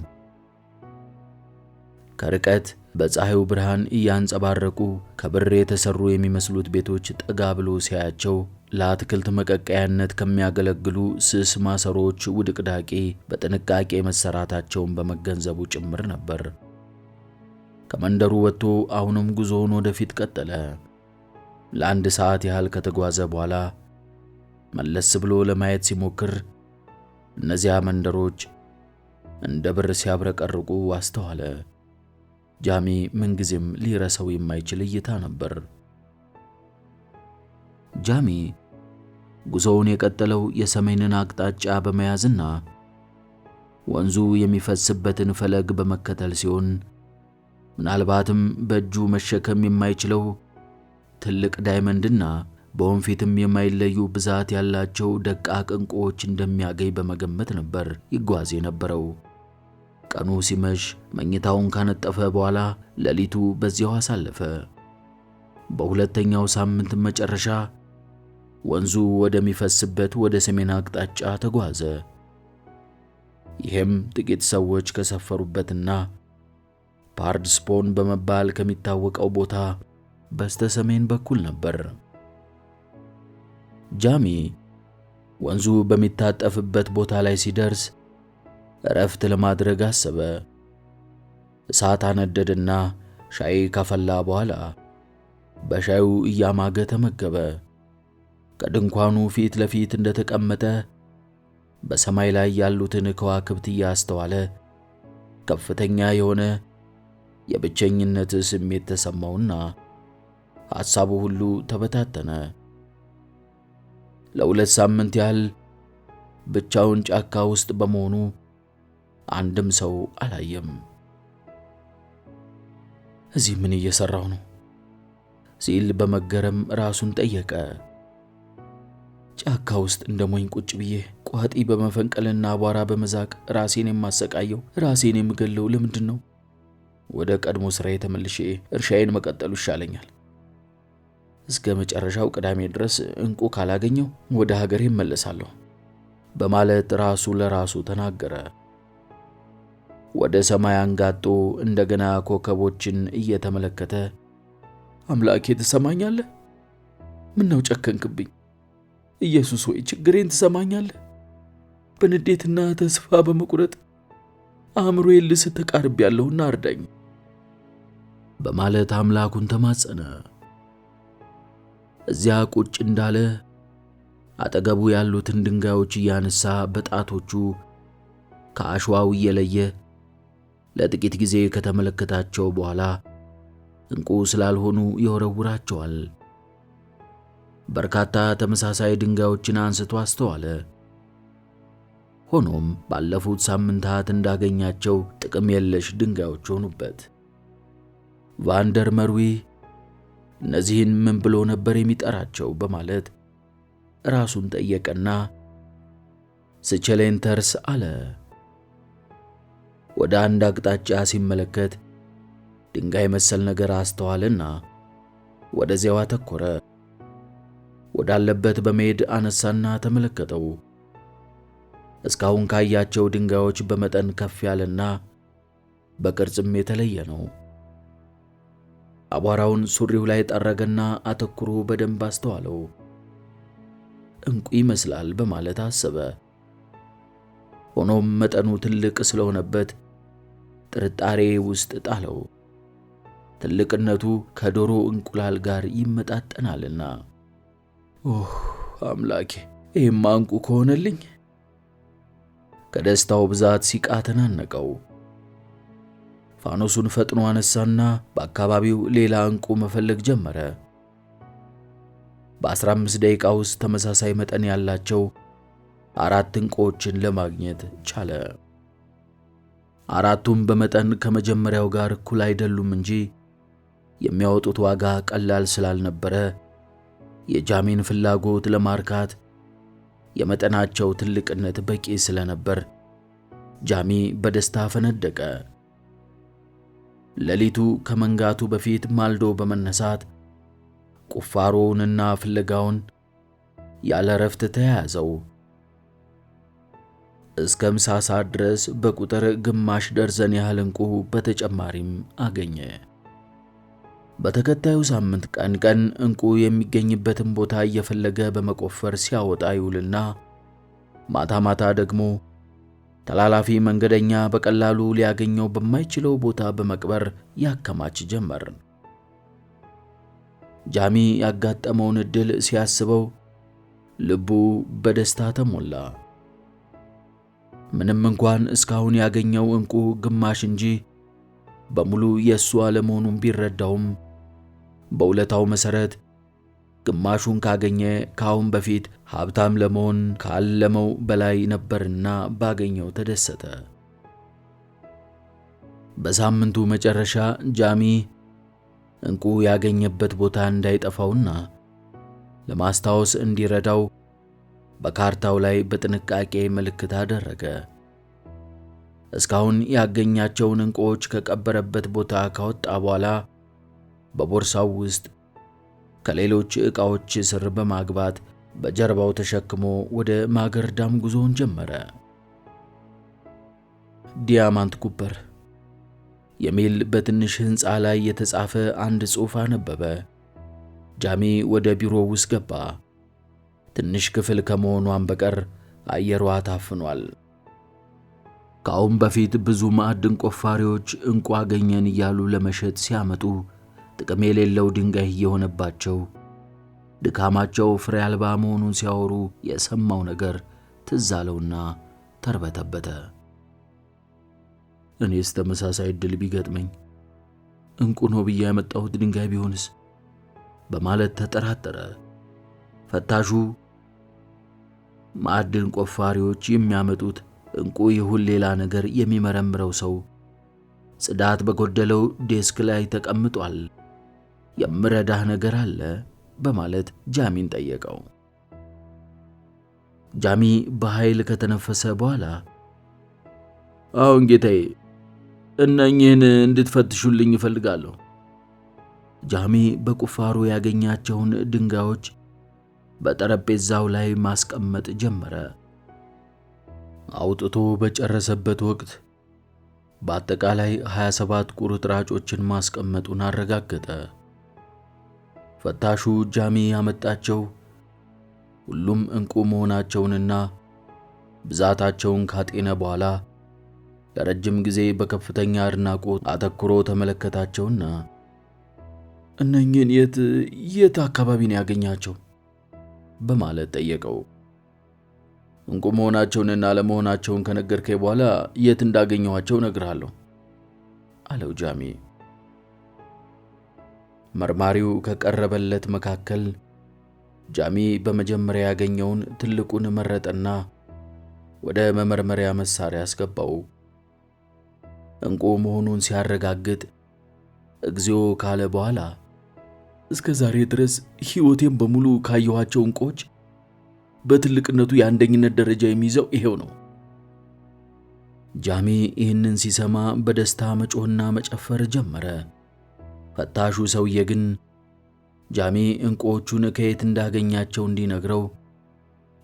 ከርቀት በፀሐዩ ብርሃን እያንጸባረቁ ከብር የተሰሩ የሚመስሉት ቤቶች ጠጋ ብሎ ሲያያቸው ለአትክልት መቀቀያነት ከሚያገለግሉ ስስ ማሰሮች ውድቅዳቂ በጥንቃቄ መሰራታቸውን በመገንዘቡ ጭምር ነበር። ከመንደሩ ወጥቶ አሁንም ጉዞውን ወደፊት ቀጠለ። ለአንድ ሰዓት ያህል ከተጓዘ በኋላ መለስ ብሎ ለማየት ሲሞክር እነዚያ መንደሮች እንደ ብር ሲያብረቀርቁ አስተዋለ። ጃሚ ምንጊዜም ሊረሳው የማይችል እይታ ነበር። ጃሚ ጉዞውን የቀጠለው የሰሜንን አቅጣጫ በመያዝና ወንዙ የሚፈስበትን ፈለግ በመከተል ሲሆን ምናልባትም በእጁ መሸከም የማይችለው ትልቅ ዳይመንድና በወንፊትም የማይለዩ ብዛት ያላቸው ደቃቅ ዕንቁዎች እንደሚያገኝ በመገመት ነበር ይጓዝ የነበረው። ቀኑ ሲመሽ መኝታውን ካነጠፈ በኋላ ሌሊቱ በዚያው አሳለፈ። በሁለተኛው ሳምንት መጨረሻ ወንዙ ወደሚፈስበት ወደ ሰሜን አቅጣጫ ተጓዘ። ይህም ጥቂት ሰዎች ከሰፈሩበትና ፓርድስፖን በመባል ከሚታወቀው ቦታ በስተ ሰሜን በኩል ነበር። ጃሚ ወንዙ በሚታጠፍበት ቦታ ላይ ሲደርስ እረፍት ለማድረግ አሰበ። እሳት አነደደና ሻይ ካፈላ በኋላ በሻዩ እያማገ ተመገበ። ከድንኳኑ ፊት ለፊት እንደተቀመጠ በሰማይ ላይ ያሉትን ከዋክብት እያስተዋለ ከፍተኛ የሆነ የብቸኝነት ስሜት ተሰማውና ሐሳቡ ሁሉ ተበታተነ። ለ2 ሳምንት ያህል ብቻውን ጫካ ውስጥ በመሆኑ አንድም ሰው አላየም። እዚህ ምን እየሰራው ነው ሲል በመገረም ራሱን ጠየቀ። ጫካ ውስጥ እንደሞኝ ቁጭ ብዬ ቋጢ በመፈንቀልና አቧራ በመዛቅ ራሴን የማሰቃየው ራሴን የምገለው ለምንድን ነው? ወደ ቀድሞ ስራዬ ተመልሼ እርሻዬን መቀጠሉ ይሻለኛል። እስከ መጨረሻው ቅዳሜ ድረስ እንቁ ካላገኘው ወደ ሀገሬ እመለሳለሁ በማለት ራሱ ለራሱ ተናገረ። ወደ ሰማይ አንጋጦ እንደገና ኮከቦችን እየተመለከተ አምላኬ ትሰማኛለህ? ምነው ጨከንክብኝ? ኢየሱስ ሆይ ችግሬን ትሰማኛለህ? በንዴትና ተስፋ በመቁረጥ አእምሮዬን ልስት ተቃርቤያለሁና እርዳኝ በማለት አምላኩን ተማጸነ። እዚያ ቁጭ እንዳለ አጠገቡ ያሉትን ድንጋዮች እያነሳ በጣቶቹ ከአሸዋው እየለየ ለጥቂት ጊዜ ከተመለከታቸው በኋላ እንቁ ስላልሆኑ ይወረውራቸዋል። በርካታ ተመሳሳይ ድንጋዮችን አንስቶ አስተዋለ። ሆኖም ባለፉት ሳምንታት እንዳገኛቸው ጥቅም የለሽ ድንጋዮች ሆኑበት። ቫንደር መርዊ እነዚህን ምን ብሎ ነበር የሚጠራቸው በማለት ራሱን ጠየቀና ስቸሌንተርስ አለ። ወደ አንድ አቅጣጫ ሲመለከት ድንጋይ መሰል ነገር አስተዋለና ወደዚያው አተኮረ። ወዳለበት በመሄድ አነሳና ተመለከተው። እስካሁን ካያቸው ድንጋዮች በመጠን ከፍ ያለና በቅርጽም የተለየ ነው። አቧራውን ሱሪው ላይ ጠረገና አተኩሮ በደንብ አስተዋለው። እንቁ ይመስላል በማለት አሰበ። ሆኖም መጠኑ ትልቅ ስለሆነበት ጥርጣሬ ውስጥ ጣለው። ትልቅነቱ ከዶሮ እንቁላል ጋር ይመጣጠናልና። ኦህ አምላኬ፣ ይህማ እንቁ ከሆነልኝ! ከደስታው ብዛት ሲቃ ተናነቀው። ፋኖሱን ፈጥኖ አነሳና በአካባቢው ሌላ እንቁ መፈለግ ጀመረ። በ15 ደቂቃ ውስጥ ተመሳሳይ መጠን ያላቸው 4 ዕንቁዎችን ለማግኘት ቻለ። 4ቱም በመጠን ከመጀመሪያው ጋር እኩል አይደሉም እንጂ የሚያወጡት ዋጋ ቀላል ስላልነበረ የጃሚን ፍላጎት ለማርካት የመጠናቸው ትልቅነት በቂ ስለነበር ጃሚ በደስታ ፈነደቀ። ሌሊቱ ከመንጋቱ በፊት ማልዶ በመነሳት ቁፋሮውንና ፍለጋውን ያለ ረፍት ተያያዘው። እስከ ምሳ ሰዓት ድረስ በቁጥር ግማሽ ደርዘን ያህል ዕንቁ በተጨማሪም አገኘ። በተከታዩ ሳምንት ቀን ቀን ዕንቁ የሚገኝበትን ቦታ እየፈለገ በመቆፈር ሲያወጣ ይውልና ማታ ማታ ደግሞ ተላላፊ መንገደኛ በቀላሉ ሊያገኘው በማይችለው ቦታ በመቅበር ያከማች ጀመር። ጃሚ ያጋጠመውን ዕድል ሲያስበው ልቡ በደስታ ተሞላ። ምንም እንኳን እስካሁን ያገኘው ዕንቁ ግማሽ እንጂ በሙሉ የእሱ አለመሆኑን ቢረዳውም በውለታው መሠረት ግማሹን ካገኘ ከአሁን በፊት ሀብታም ለመሆን ካለመው በላይ ነበርና ባገኘው ተደሰተ። በሳምንቱ መጨረሻ ጃሚ ዕንቁ ያገኘበት ቦታ እንዳይጠፋውና ለማስታወስ እንዲረዳው በካርታው ላይ በጥንቃቄ ምልክት አደረገ። እስካሁን ያገኛቸውን ዕንቁዎች ከቀበረበት ቦታ ካወጣ በኋላ በቦርሳው ውስጥ ከሌሎች ዕቃዎች ስር በማግባት በጀርባው ተሸክሞ ወደ ማገርዳም ጉዞውን ጀመረ። ዲያማንት ኩፐር የሚል በትንሽ ሕንፃ ላይ የተጻፈ አንድ ጽሑፍ አነበበ። ጃሚ ወደ ቢሮው ውስጥ ገባ። ትንሽ ክፍል ከመሆኗን በቀር አየሯ ታፍኗል። ከአሁን በፊት ብዙ ማዕድን ቆፋሪዎች ዕንቁ አገኘን እያሉ ለመሸጥ ሲያመጡ ጥቅም የሌለው ድንጋይ የሆነባቸው ድካማቸው ፍሬ አልባ መሆኑን ሲያወሩ የሰማው ነገር ትዝ አለውና ተርበተበተ። እኔስ ተመሳሳይ ዕድል ቢገጥመኝ ዕንቁ ነው ብዬ ያመጣሁት ድንጋይ ቢሆንስ በማለት ተጠራጠረ። ፈታሹ ማዕድን ቆፋሪዎች የሚያመጡት ዕንቁ ይሁን ሌላ ነገር የሚመረምረው ሰው ጽዳት በጎደለው ዴስክ ላይ ተቀምጧል፣ የምረዳህ ነገር አለ በማለት ጃሚን ጠየቀው። ጃሚ በኃይል ከተነፈሰ በኋላ አሁን ጌታዬ፣ እነኚህን እንድትፈትሹልኝ እፈልጋለሁ። ጃሚ በቁፋሮ ያገኛቸውን ድንጋዮች በጠረጴዛው ላይ ማስቀመጥ ጀመረ። አውጥቶ በጨረሰበት ወቅት በአጠቃላይ 27 ቁርጥራጮችን ማስቀመጡን አረጋገጠ። ፈታሹ ጃሚ ያመጣቸው ሁሉም ዕንቁ መሆናቸውንና ብዛታቸውን ካጤነ በኋላ ለረጅም ጊዜ በከፍተኛ አድናቆት አተኩሮ ተመለከታቸውና እነኚህን የት አካባቢ ነው ያገኛቸው በማለት ጠየቀው። ዕንቁ መሆናቸውንና አለመሆናቸውን ከነገርከኝ በኋላ የት እንዳገኘኋቸው እነግርሃለሁ አለው ጃሚ። መርማሪው ከቀረበለት መካከል ጃሚ በመጀመሪያ ያገኘውን ትልቁን መረጠና ወደ መመርመሪያ መሳሪያ አስገባው። ዕንቁ መሆኑን ሲያረጋግጥ እግዚኦ ካለ በኋላ እስከ ዛሬ ድረስ ሕይወቴን በሙሉ ካየኋቸው ዕንቁዎች በትልቅነቱ የአንደኝነት ደረጃ የሚይዘው ይሄው ነው። ጃሚ ይህንን ሲሰማ በደስታ መጮህና መጨፈር ጀመረ። ፈታሹ ሰውዬ ግን ጃሚ ዕንቁዎቹን ከየት እንዳገኛቸው እንዲነግረው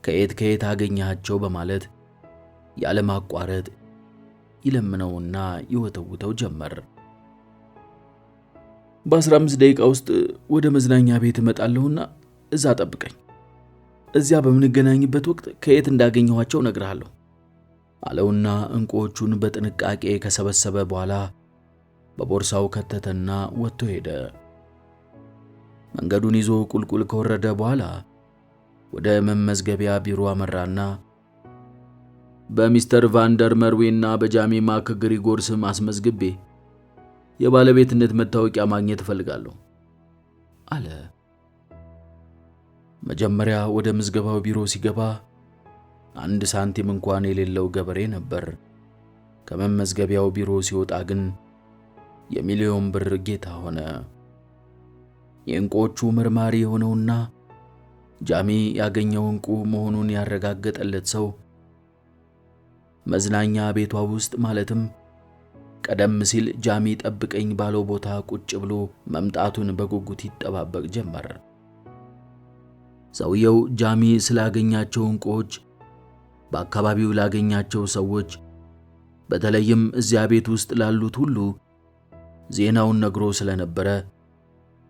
ከየት አገኛቸው በማለት ያለማቋረጥ ይለምነውና ይወተውተው ጀመር። በ15 ደቂቃ ውስጥ ወደ መዝናኛ ቤት እመጣለሁና እዛ ጠብቀኝ። እዚያ በምንገናኝበት ወቅት ከየት እንዳገኘኋቸው እነግርሃለሁ አለውና ዕንቁዎቹን በጥንቃቄ ከሰበሰበ በኋላ በቦርሳው ከተተና ወጥቶ ሄደ። መንገዱን ይዞ ቁልቁል ከወረደ በኋላ ወደ መመዝገቢያ ቢሮ አመራና በሚስተር ቫንደር መርዌና በጃሚ ማክ ግሪጎር ስም አስመዝግቤ የባለቤትነት መታወቂያ ማግኘት እፈልጋለሁ አለ። መጀመሪያ ወደ ምዝገባው ቢሮ ሲገባ 1 ሳንቲም እንኳን የሌለው ገበሬ ነበር። ከመመዝገቢያው ቢሮ ሲወጣ ግን የሚሊዮን ብር ጌታ ሆነ። የዕንቁዎቹ መርማሪ የሆነውና ጃሚ ያገኘው ዕንቁ መሆኑን ያረጋገጠለት ሰው መዝናኛ ቤቷ ውስጥ ማለትም ቀደም ሲል ጃሚ ጠብቀኝ ባለው ቦታ ቁጭ ብሎ መምጣቱን በጉጉት ይጠባበቅ ጀመር። ሰውየው ጃሚ ስላገኛቸው ዕንቁዎች በአካባቢው ላገኛቸው ሰዎች በተለይም እዚያ ቤት ውስጥ ላሉት ሁሉ ዜናውን ነግሮ ስለነበረ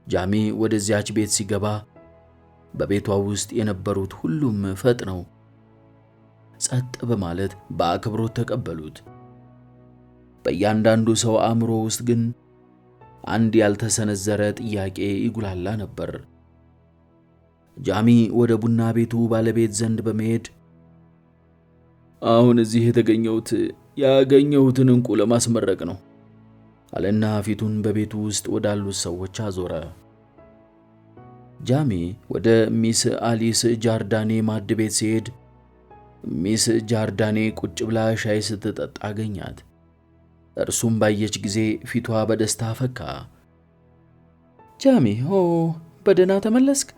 ጃሚ ወደዚያች ቤት ሲገባ በቤቷ ውስጥ የነበሩት ሁሉም ፈጥነው ጸጥ በማለት በአክብሮት ተቀበሉት። በእያንዳንዱ ሰው አእምሮ ውስጥ ግን አንድ ያልተሰነዘረ ጥያቄ ይጉላላ ነበር። ጃሚ ወደ ቡና ቤቱ ባለቤት ዘንድ በመሄድ አሁን እዚህ የተገኘሁት ያገኘሁትን ዕንቁ ለማስመረቅ ነው አለና ፊቱን በቤቱ ውስጥ ወዳሉት ሰዎች አዞረ። ጃሚ ወደ ሚስ አሊስ ጃርዳኔ ማድ ቤት ሲሄድ ሚስ ጃርዳኔ ቁጭ ብላ ሻይ ስትጠጣ አገኛት። እርሱም ባየች ጊዜ ፊቷ በደስታ ፈካ። ጃሚ ሆ በደህና ተመለስክ?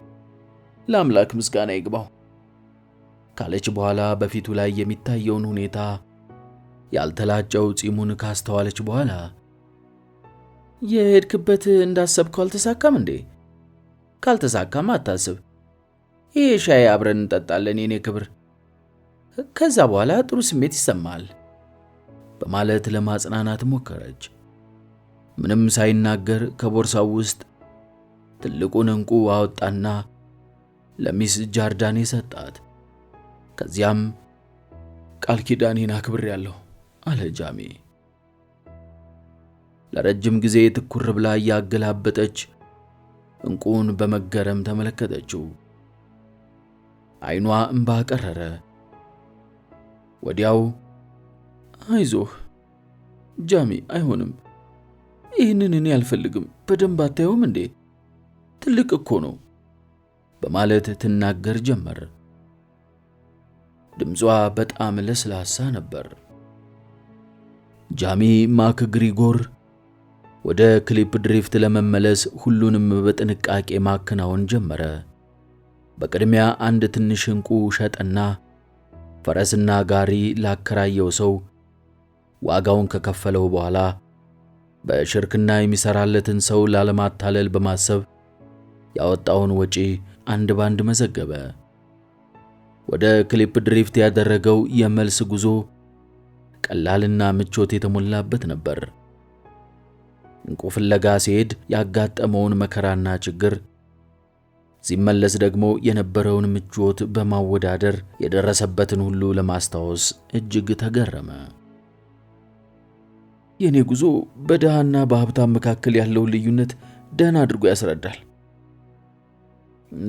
ለአምላክ ምስጋና ይግባው ካለች በኋላ በፊቱ ላይ የሚታየውን ሁኔታ ያልተላጨው ጺሙን ካስተዋለች በኋላ የሄድክበት እንዳሰብከው አልተሳካም እንዴ? ካልተሳካም አታስብ፣ ይሄ ሻይ አብረን እንጠጣለን የኔ ክብር፣ ከዛ በኋላ ጥሩ ስሜት ይሰማል በማለት ለማጽናናት ሞከረች። ምንም ሳይናገር ከቦርሳው ውስጥ ትልቁን ዕንቁ አወጣና ለሚስ ጃርዳኔ ሰጣት። ከዚያም ቃል ኪዳኔን አክብሬያለሁ አለ ጃሚ። ለረጅም ጊዜ ትኩር ብላ እያገላበጠች ዕንቁን በመገረም ተመለከተችው። ዓይኗ እንባ ቀረረ። ወዲያው አይዞህ ጃሚ፣ አይሆንም፣ ይህንን እኔ አልፈልግም፣ በደንብ አታየውም እንዴ? ትልቅ እኮ ነው በማለት ትናገር ጀመር። ድምጿ በጣም ለስላሳ ነበር። ጃሚ ማክ ግሪጎር ወደ ክሊፕ ድሪፍት ለመመለስ ሁሉንም በጥንቃቄ ማከናወን ጀመረ። በቅድሚያ አንድ ትንሽ ዕንቁ ሸጠና ፈረስና ጋሪ ላከራየው ሰው ዋጋውን ከከፈለው በኋላ በሽርክና የሚሰራለትን ሰው ላለማታለል በማሰብ ያወጣውን ወጪ አንድ ባንድ መዘገበ። ወደ ክሊፕ ድሪፍት ያደረገው የመልስ ጉዞ ቀላልና ምቾት የተሞላበት ነበር። ዕንቁ ፍለጋ ሲሄድ ያጋጠመውን መከራና ችግር ሲመለስ ደግሞ የነበረውን ምቾት በማወዳደር የደረሰበትን ሁሉ ለማስታወስ እጅግ ተገረመ። የኔ ጉዞ በድሃና በሀብታም መካከል ያለውን ልዩነት ደህና አድርጎ ያስረዳል።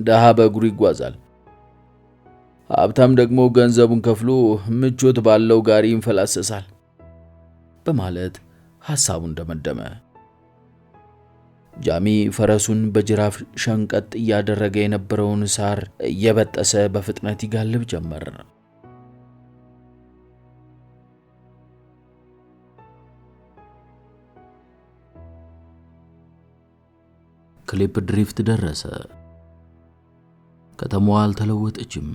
ድሃ በእግሩ ይጓዛል፣ ሀብታም ደግሞ ገንዘቡን ከፍሎ ምቾት ባለው ጋሪ ይንፈላሰሳል በማለት ሐሳቡን ደመደመ። ጃሚ ፈረሱን በጅራፍ ሸንቀጥ እያደረገ የነበረውን ሳር እየበጠሰ በፍጥነት ይጋልብ ጀመር። ክሊፕ ድሪፍት ደረሰ። ከተማዋ አልተለወጠችም።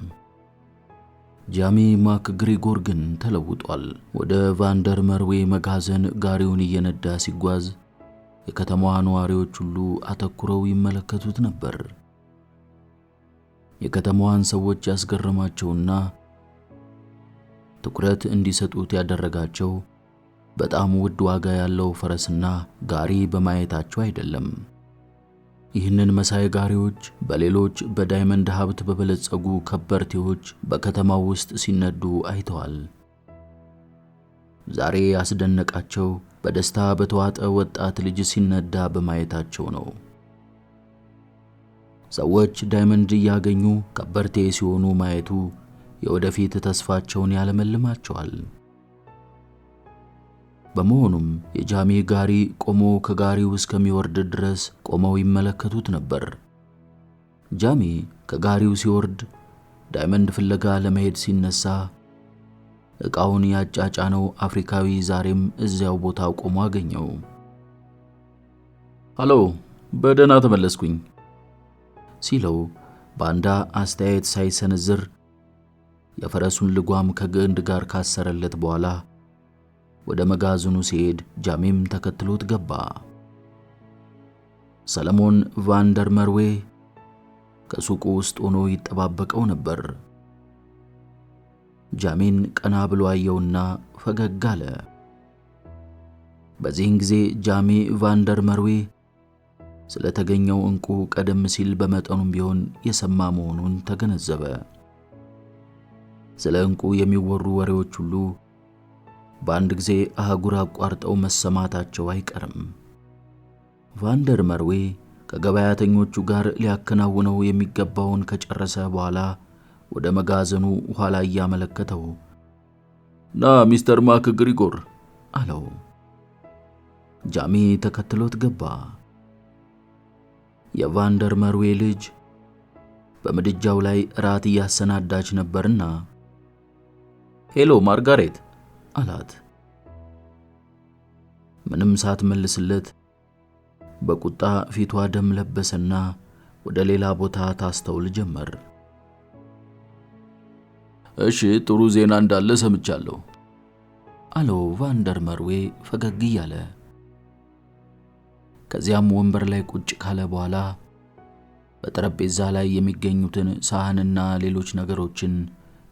ጃሚ ማክ ግሪጎር ግን ተለውጧል። ወደ ቫንደር መርዌ መጋዘን ጋሪውን እየነዳ ሲጓዝ የከተማዋ ነዋሪዎች ሁሉ አተኩረው ይመለከቱት ነበር። የከተማዋን ሰዎች ያስገረማቸውና ትኩረት እንዲሰጡት ያደረጋቸው በጣም ውድ ዋጋ ያለው ፈረስና ጋሪ በማየታቸው አይደለም። ይህንን መሳይ ጋሪዎች በሌሎች በዳይመንድ ሀብት በበለጸጉ ከበርቴዎች በከተማው ውስጥ ሲነዱ አይተዋል። ዛሬ ያስደነቃቸው በደስታ በተዋጠ ወጣት ልጅ ሲነዳ በማየታቸው ነው። ሰዎች ዳይመንድ እያገኙ ከበርቴ ሲሆኑ ማየቱ የወደፊት ተስፋቸውን ያለመልማቸዋል። በመሆኑም የጃሚ ጋሪ ቆሞ ከጋሪው እስከሚወርድ ድረስ ቆመው ይመለከቱት ነበር። ጃሚ ከጋሪው ሲወርድ ዳይመንድ ፍለጋ ለመሄድ ሲነሳ ዕቃውን ያጫጫነው አፍሪካዊ ዛሬም እዚያው ቦታው ቆሞ አገኘው። ሃሎ፣ በደህና ተመለስኩኝ ሲለው ባንዳ አስተያየት ሳይሰነዝር የፈረሱን ልጓም ከግንድ ጋር ካሰረለት በኋላ ወደ መጋዘኑ ሲሄድ ጃሚም ተከትሎት ገባ። ሰለሞን ቫንደር መርዌ ከሱቁ ውስጥ ሆኖ ይጠባበቀው ነበር። ጃሚን ቀና ብሎ አየውና ፈገግ አለ። በዚህን ጊዜ ጃሚ ቫንደር መርዌ ስለተገኘው እንቁ ቀደም ሲል በመጠኑም ቢሆን የሰማ መሆኑን ተገነዘበ። ስለ እንቁ የሚወሩ ወሬዎች ሁሉ በአንድ ጊዜ አህጉር አቋርጠው መሰማታቸው አይቀርም። ቫንደር መርዌ ከገበያተኞቹ ጋር ሊያከናውነው የሚገባውን ከጨረሰ በኋላ ወደ መጋዘኑ ኋላ እያመለከተው ና ሚስተር ማክ ግሪጎር አለው። ጃሚ ተከትሎት ገባ። የቫንደር መርዌ ልጅ በምድጃው ላይ ራት እያሰናዳች ነበርና ሄሎ ማርጋሬት አላት። ምንም ሳትመልስለት በቁጣ ፊቷ ደም ለበሰና ወደ ሌላ ቦታ ታስተውል ጀመር። እሺ ጥሩ ዜና እንዳለ ሰምቻለሁ አለው ቫንደር መርዌ ፈገግ እያለ። ከዚያም ወንበር ላይ ቁጭ ካለ በኋላ በጠረጴዛ ላይ የሚገኙትን ሳህንና ሌሎች ነገሮችን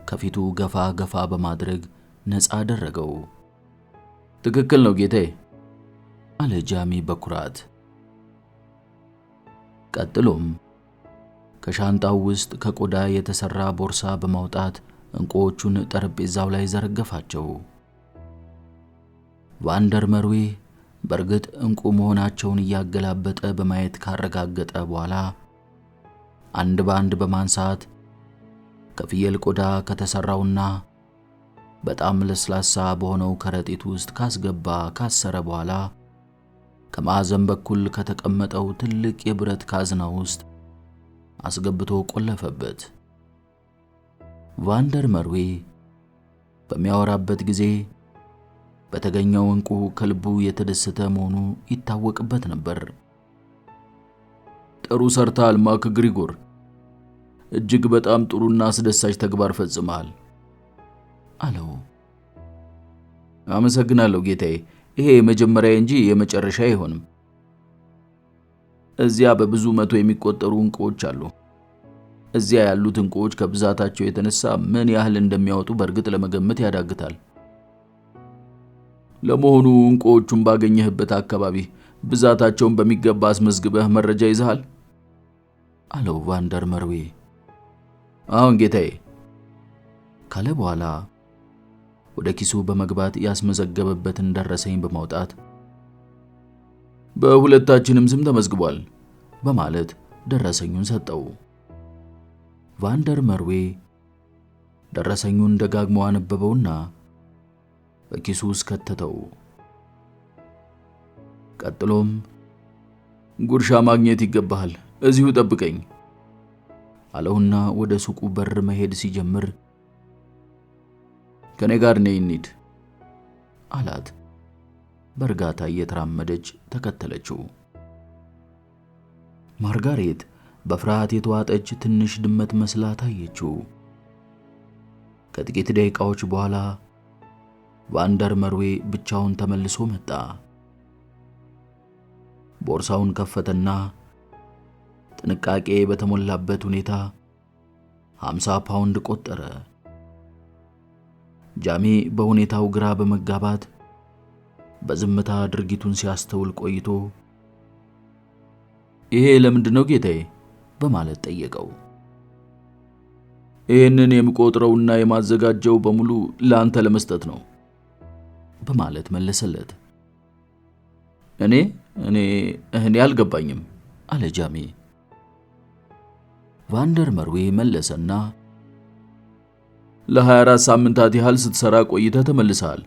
ከፊቱ ገፋ ገፋ በማድረግ ነፃ አደረገው። ትክክል ነው ጌታዬ አለ ጃሚ በኩራት። ቀጥሎም ከሻንጣው ውስጥ ከቆዳ የተሰራ ቦርሳ በማውጣት እንቁዎቹን ጠረጴዛው ላይ ዘረገፋቸው። ቫንደር መርዌ በርግጥ እንቁ መሆናቸውን እያገላበጠ በማየት ካረጋገጠ በኋላ አንድ ባንድ በማንሳት ከፍየል ቆዳ ከተሰራውና በጣም ለስላሳ በሆነው ከረጢት ውስጥ ካሰረ በኋላ ከማዕዘን በኩል ከተቀመጠው ትልቅ የብረት ካዝና ውስጥ አስገብቶ ቆለፈበት። ቫንደር መርዌ በሚያወራበት ጊዜ በተገኘው እንቁ ከልቡ የተደሰተ መሆኑ ይታወቅበት ነበር። ጥሩ ሰርተሃል ማክ ግሪጎር፣ እጅግ በጣም ጥሩና አስደሳች ተግባር ፈጽመሃል አለው። አመሰግናለሁ ጌታዬ፣ ይሄ የመጀመሪያ እንጂ የመጨረሻ አይሆንም። እዚያ በብዙ መቶ የሚቆጠሩ እንቁዎች አሉ። እዚያ ያሉት እንቁዎች ከብዛታቸው የተነሳ ምን ያህል እንደሚያወጡ በርግጥ ለመገመት ያዳግታል። ለመሆኑ እንቁዎቹን ባገኘህበት አካባቢ ብዛታቸውን በሚገባ አስመዝግበህ መረጃ ይዘሃል አለው ቫንደር መርዌ። አሁን ጌታዬ ካለ በኋላ ወደ ኪሱ በመግባት ያስመዘገበበትን ደረሰኝ በማውጣት በሁለታችንም ስም ተመዝግቧል በማለት ደረሰኙን ሰጠው። ቫንደር መርዌ ደረሰኙን ደጋግሞ አነበበውና በኪሱ ውስጥ ከተተው። ቀጥሎም ጉርሻ ማግኘት ይገባሃል፣ እዚሁ ጠብቀኝ አለውና ወደ ሱቁ በር መሄድ ሲጀምር ከኔ ጋር ነይ እንሂድ አላት። በእርጋታ እየተራመደች ተከተለችው። ማርጋሬት በፍርሃት የተዋጠች ትንሽ ድመት መስላ ታየችው። ከጥቂት ደቂቃዎች በኋላ ቫንደር መርዌ ብቻውን ተመልሶ መጣ። ቦርሳውን ከፈተና ጥንቃቄ በተሞላበት ሁኔታ 50 ፓውንድ ቆጠረ። ጃሚ በሁኔታው ግራ በመጋባት በዝምታ ድርጊቱን ሲያስተውል ቆይቶ ይሄ ለምንድን ነው ጌታዬ በማለት ጠየቀው። ይሄንን የምቆጥረውና የማዘጋጀው በሙሉ ለአንተ ለመስጠት ነው በማለት መለሰለት። እኔ አልገባኝም አለ ጃሚ። ቫንደር መርዌ መለሰና ለ24 ሳምንታት ያህል ስትሰራ ቆይተህ ተመልሰሃል።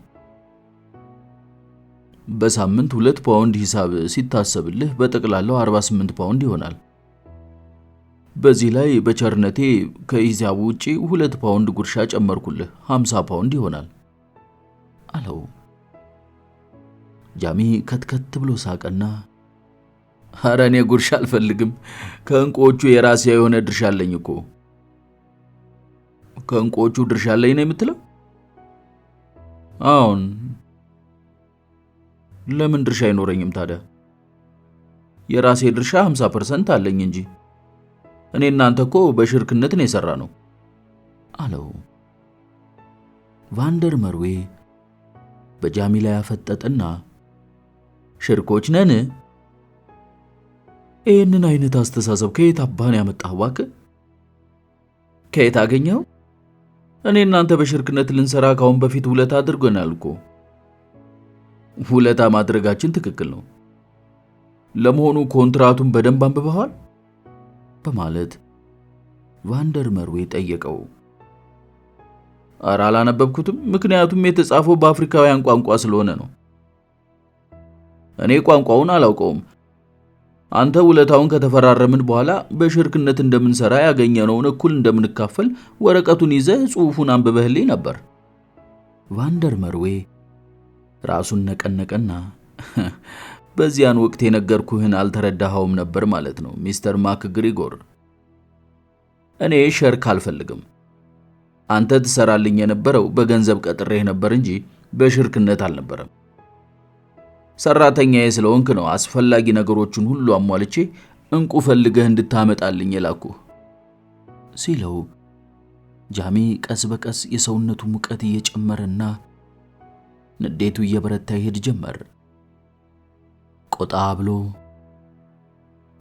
በሳምንት 2 ፓውንድ ሂሳብ ሲታሰብልህ በጠቅላላው 48 ፓውንድ ይሆናል። በዚህ ላይ በቸርነቴ ከሂሳቡ ውጪ 2 ፓውንድ ጉርሻ ጨመርኩልህ፣ 50 ፓውንድ ይሆናል አለው። ጃሚ ከትከት ብሎ ሳቀና ኧረ እኔ ጉርሻ አልፈልግም፣ ከእንቁዎቹ የራሴ የሆነ ድርሻ አለኝ እኮ። ከእንቁዎቹ ድርሻ አለኝ ነው የምትለው? አሁን ለምን ድርሻ አይኖረኝም ታዲያ? የራሴ ድርሻ 50% አለኝ እንጂ እኔ እናንተ እኮ በሽርክነት ነው የሰራ ነው አለው። ቫንደር መርዌ በጃሚ ላይ አፈጠጠና ሽርኮች ነን? ይህንን አይነት አስተሳሰብ ከየት አባን ያመጣህ እባክህ? ከየት አገኘው? እኔ እናንተ በሽርክነት ልንሰራ ካሁን በፊት ውለታ አድርገናል እኮ። ውለታ ማድረጋችን ትክክል ነው። ለመሆኑ ኮንትራቱን በደንብ አንብበዋል? በማለት ቫንደር መርዌ ጠየቀው። ኧረ አላነበብኩትም፣ ምክንያቱም የተጻፈው በአፍሪካውያን ቋንቋ ስለሆነ ነው። እኔ ቋንቋውን አላውቀውም። አንተ ውለታውን ከተፈራረምን በኋላ በሽርክነት እንደምንሰራ ያገኘነውን እኩል እንደምንካፈል ወረቀቱን ይዘህ ጽሑፉን አንብበህልኝ ነበር። ቫንደር መርዌ ራሱን ነቀነቀና በዚያን ወቅት የነገርኩህን አልተረዳኸውም ነበር ማለት ነው ሚስተር ማክግሪጎር። እኔ ሸርክ አልፈልግም። አንተ ትሰራልኝ የነበረው በገንዘብ ቀጥሬህ ነበር እንጂ በሽርክነት አልነበረም። ሰራተኛዬ ስለሆንክ ነው አስፈላጊ ነገሮችን ሁሉ አሟልቼ እንቁ ፈልገህ እንድታመጣልኝ የላኩህ ሲለው፣ ጃሚ ቀስ በቀስ የሰውነቱ ሙቀት እየጨመረና ንዴቱ እየበረታ ይሄድ ጀመር። ቆጣ ብሎ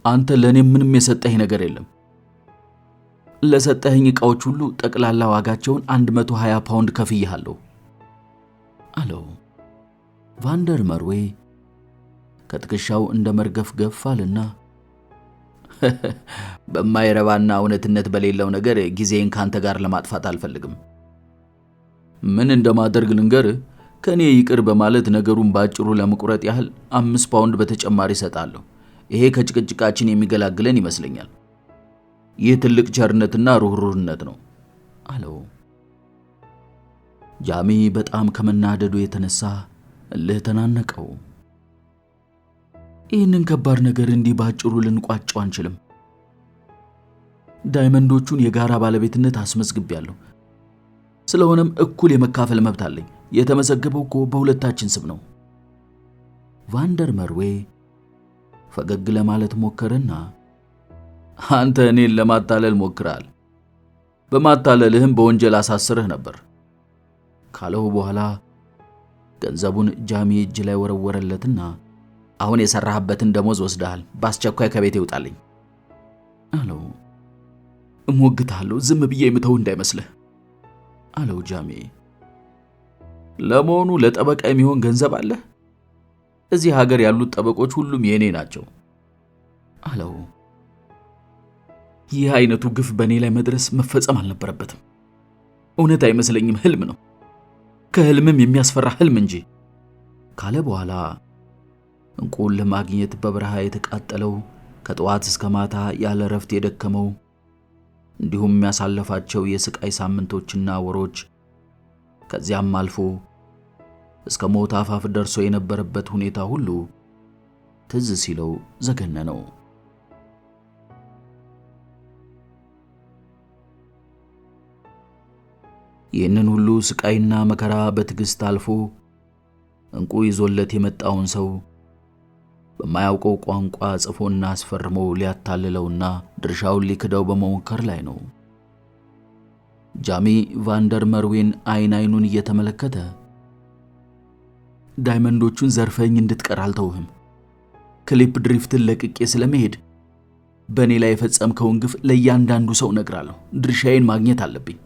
አንተ ለኔ ምንም የሰጠኝ ነገር የለም። ለሰጠኝ ዕቃዎች ሁሉ ጠቅላላ ዋጋቸውን 120 ፓውንድ ከፍዬሃለሁ አለው። ቫንደር መርዌ ከትከሻው እንደ መርገፍ ገፋልና በማይረባና እውነትነት በሌለው ነገር ጊዜን ካንተ ጋር ለማጥፋት አልፈልግም። ምን እንደማደርግ ልንገርህ። ከኔ ይቅር በማለት ነገሩን ባጭሩ ለመቁረጥ ያህል 5 ፓውንድ በተጨማሪ እሰጣለሁ። ይሄ ከጭቅጭቃችን የሚገላግለን ይመስለኛል። ይህ ትልቅ ቸርነትና ሩህሩህነት ነው አለው። ጃሚ በጣም ከመናደዱ የተነሳ እልህ ተናነቀው። ይህንን ከባድ ነገር እንዲህ ባጭሩ ልንቋጨው አንችልም። ዳይመንዶቹን የጋራ ባለቤትነት አስመዝግቤያለሁ። ስለሆነም እኩል የመካፈል መብት አለኝ። የተመዘገበው እኮ በሁለታችን ስም ነው። ቫንደር መርዌ ፈገግ ለማለት ሞከረና አንተ እኔን ለማታለል ሞክራል፣ በማታለልህም በወንጀል አሳስርህ ነበር ካለው በኋላ ገንዘቡን ጃሚ እጅ ላይ ወረወረለትና አሁን የሰራህበትን ደሞዝ ወስደሃል፣ በአስቸኳይ ከቤት ይውጣልኝ አለው። እሞግታለሁ፣ ዝም ብዬ የምተው እንዳይመስልህ አለው ጃሚ። ለመሆኑ ለጠበቃ የሚሆን ገንዘብ አለ? እዚህ ሀገር ያሉት ጠበቆች ሁሉም የኔ ናቸው አለው። ይህ አይነቱ ግፍ በእኔ ላይ መድረስ መፈጸም አልነበረበትም። እውነት አይመስለኝም፣ ህልም ነው፣ ከህልምም የሚያስፈራ ህልም እንጂ ካለ በኋላ እንቁን ለማግኘት በበረሃ የተቃጠለው፣ ከጠዋት እስከ ማታ ያለ ረፍት የደከመው፣ እንዲሁም ያሳለፋቸው የስቃይ ሳምንቶችና ወሮች፣ ከዚያም አልፎ እስከ ሞት አፋፍ ደርሶ የነበረበት ሁኔታ ሁሉ ትዝ ሲለው ዘገነነው። ይህንን ሁሉ ስቃይና መከራ በትዕግስት አልፎ እንቁ ይዞለት የመጣውን ሰው በማያውቀው ቋንቋ ጽፎና አስፈርሞ ሊያታልለውና ድርሻውን ሊክደው በመሞከር ላይ ነው። ጃሚ ቫንደር መርዌን አይኑን እየተመለከተ ዳይመንዶቹን ዘርፈኝ እንድትቀር አልተውህም። ክሊፕ ድሪፍትን ለቅቄ ስለመሄድ በእኔ ላይ የፈጸምከውን ግፍ ለእያንዳንዱ ሰው ነግራለሁ። ድርሻዬን ማግኘት አለብኝ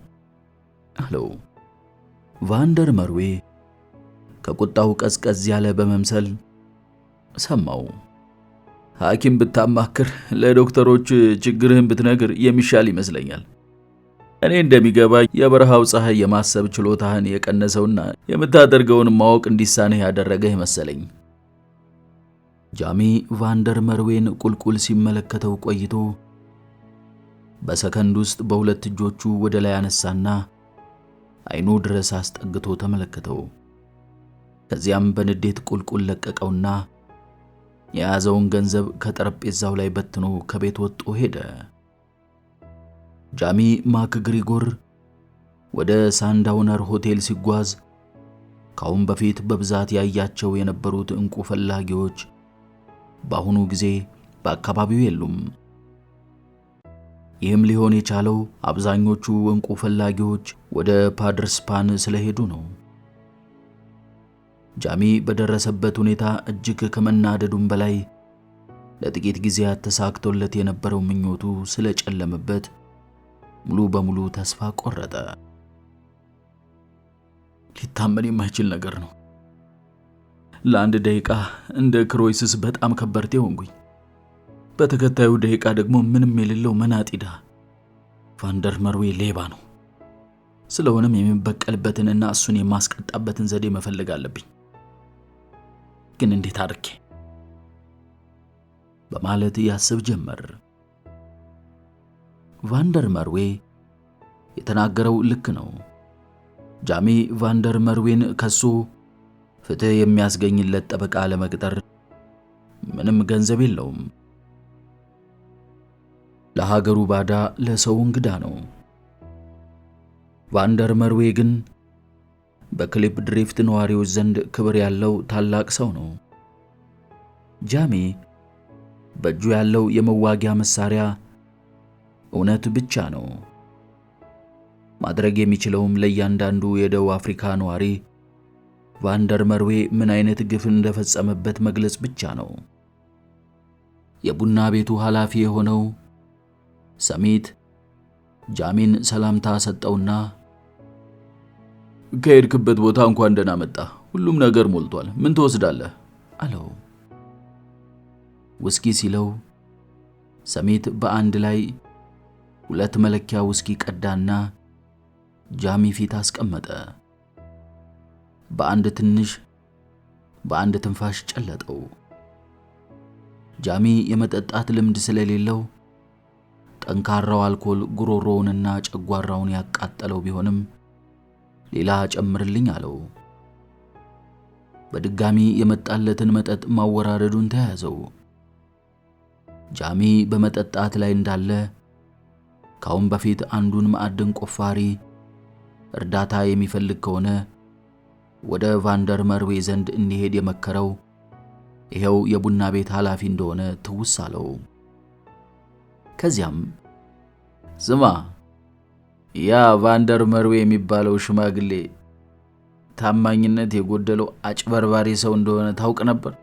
አለው። ቫንደር መርዌ ከቁጣው ቀዝቀዝ ያለ በመምሰል ሰማው። ሐኪም ብታማክር፣ ለዶክተሮች ችግርህን ብትነግር የሚሻል ይመስለኛል። እኔ እንደሚገባኝ የበረሃው ፀሐይ የማሰብ ችሎታህን የቀነሰውና የምታደርገውን ማወቅ እንዲሳንህ ያደረገህ መሰለኝ። ጃሚ ቫንደር መርዌን ቁልቁል ሲመለከተው ቆይቶ በሰከንድ ውስጥ በሁለት እጆቹ ወደ ላይ አነሳና አይኑ ድረስ አስጠግቶ ተመለከተው። ከዚያም በንዴት ቁልቁል ለቀቀውና የያዘውን ገንዘብ ከጠረጴዛው ላይ በትኖ ከቤት ወጥቶ ሄደ። ጃሚ ማክግሪጎር ወደ ሳንዳውነር ሆቴል ሲጓዝ ካሁን በፊት በብዛት ያያቸው የነበሩት እንቁ ፈላጊዎች በአሁኑ ጊዜ በአካባቢው የሉም። ይህም ሊሆን የቻለው አብዛኞቹ እንቁ ፈላጊዎች ወደ ፓደርስፓን ስለሄዱ ነው። ጃሚ በደረሰበት ሁኔታ እጅግ ከመናደዱም በላይ ለጥቂት ጊዜያት ተሳክቶለት የነበረው ምኞቱ ስለጨለመበት ሙሉ በሙሉ ተስፋ ቆረጠ። ሊታመን የማይችል ነገር ነው። ለአንድ ደቂቃ እንደ ክሮይስስ በጣም ከበርቴ ሆንኩኝ። በተከታዩ ደቂቃ ደግሞ ምንም የሌለው መናጢዳ ቫንደር መርዌ ሌባ ነው። ስለሆነም የሚበቀልበትንና እሱን የማስቀጣበትን ዘዴ መፈለግ አለብኝ። ግን እንዴት አድርጌ በማለት ያስብ ጀመር። ቫንደር መርዌ የተናገረው ልክ ነው። ጃሚ ቫንደር መርዌን ከሱ ፍትህ የሚያስገኝለት ጠበቃ ለመቅጠር ምንም ገንዘብ የለውም። ለሀገሩ ባዳ ለሰው እንግዳ ነው። ቫንደር መርዌ ግን በክሊፕ ድሪፍት ነዋሪዎች ዘንድ ክብር ያለው ታላቅ ሰው ነው። ጃሚ በእጁ ያለው የመዋጊያ መሳሪያ እውነት ብቻ ነው። ማድረግ የሚችለውም ለእያንዳንዱ የደቡብ አፍሪካ ነዋሪ ቫንደር መርዌ ምን አይነት ግፍ እንደፈጸመበት መግለጽ ብቻ ነው። የቡና ቤቱ ኃላፊ የሆነው ሰሚት ጃሚን ሰላምታ ሰጠውና ከሄድክበት ቦታ እንኳን ደህና መጣ፣ ሁሉም ነገር ሞልቷል፣ ምን ትወስዳለህ አለው። ውስኪ ሲለው ሰሚት በአንድ ላይ 2 መለኪያ ውስኪ ቀዳና ጃሚ ፊት አስቀመጠ። በአንድ ትንፋሽ ጨለጠው። ጃሚ የመጠጣት ልምድ ስለሌለው ጠንካራው አልኮል ጉሮሮውንና ጨጓራውን ያቃጠለው ቢሆንም ሌላ ጨምርልኝ አለው። በድጋሚ የመጣለትን መጠጥ ማወራረዱን ተያዘው። ጃሚ በመጠጣት ላይ እንዳለ ካሁን በፊት አንዱን ማዕድን ቆፋሪ እርዳታ የሚፈልግ ከሆነ ወደ ቫንደር መርዌ ዘንድ እንዲሄድ የመከረው ይሄው የቡና ቤት ኃላፊ እንደሆነ ትውስ አለው። ከዚያም ስማ፣ ያ ቫንደር መርዌ የሚባለው ሽማግሌ ታማኝነት የጎደለው አጭበርባሪ ሰው እንደሆነ ታውቅ ነበር?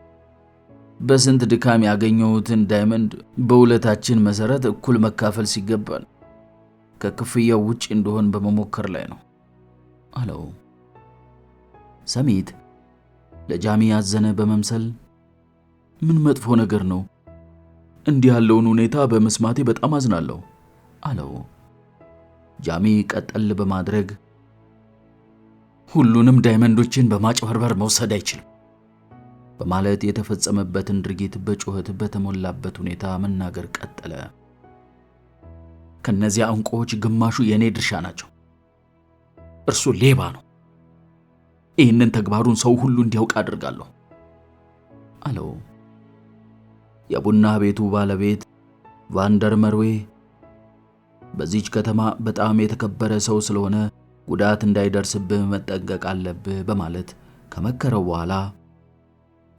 በስንት ድካም ያገኘሁትን ዳይመንድ በውለታችን መሰረት እኩል መካፈል ሲገባል ከክፍያው ውጪ እንደሆን በመሞከር ላይ ነው አለው። ሰሚት ለጃሚ ያዘነ በመምሰል ምን መጥፎ ነገር ነው? እንዲህ ያለውን ሁኔታ በመስማቴ በጣም አዝናለሁ አለው። ጃሚ ቀጠል በማድረግ ሁሉንም ዳይመንዶችን በማጭበርበር መውሰድ አይችልም በማለት የተፈጸመበትን ድርጊት በጩኸት በተሞላበት ሁኔታ መናገር ቀጠለ። ከነዚያ እንቁዎች ግማሹ የኔ ድርሻ ናቸው። እርሱ ሌባ ነው። ይህንን ተግባሩን ሰው ሁሉ እንዲያውቅ አድርጋለሁ አለው። የቡና ቤቱ ባለቤት ቫንደር መርዌ በዚች ከተማ በጣም የተከበረ ሰው ስለሆነ ጉዳት እንዳይደርስብህ መጠንቀቅ አለብህ በማለት ከመከረው በኋላ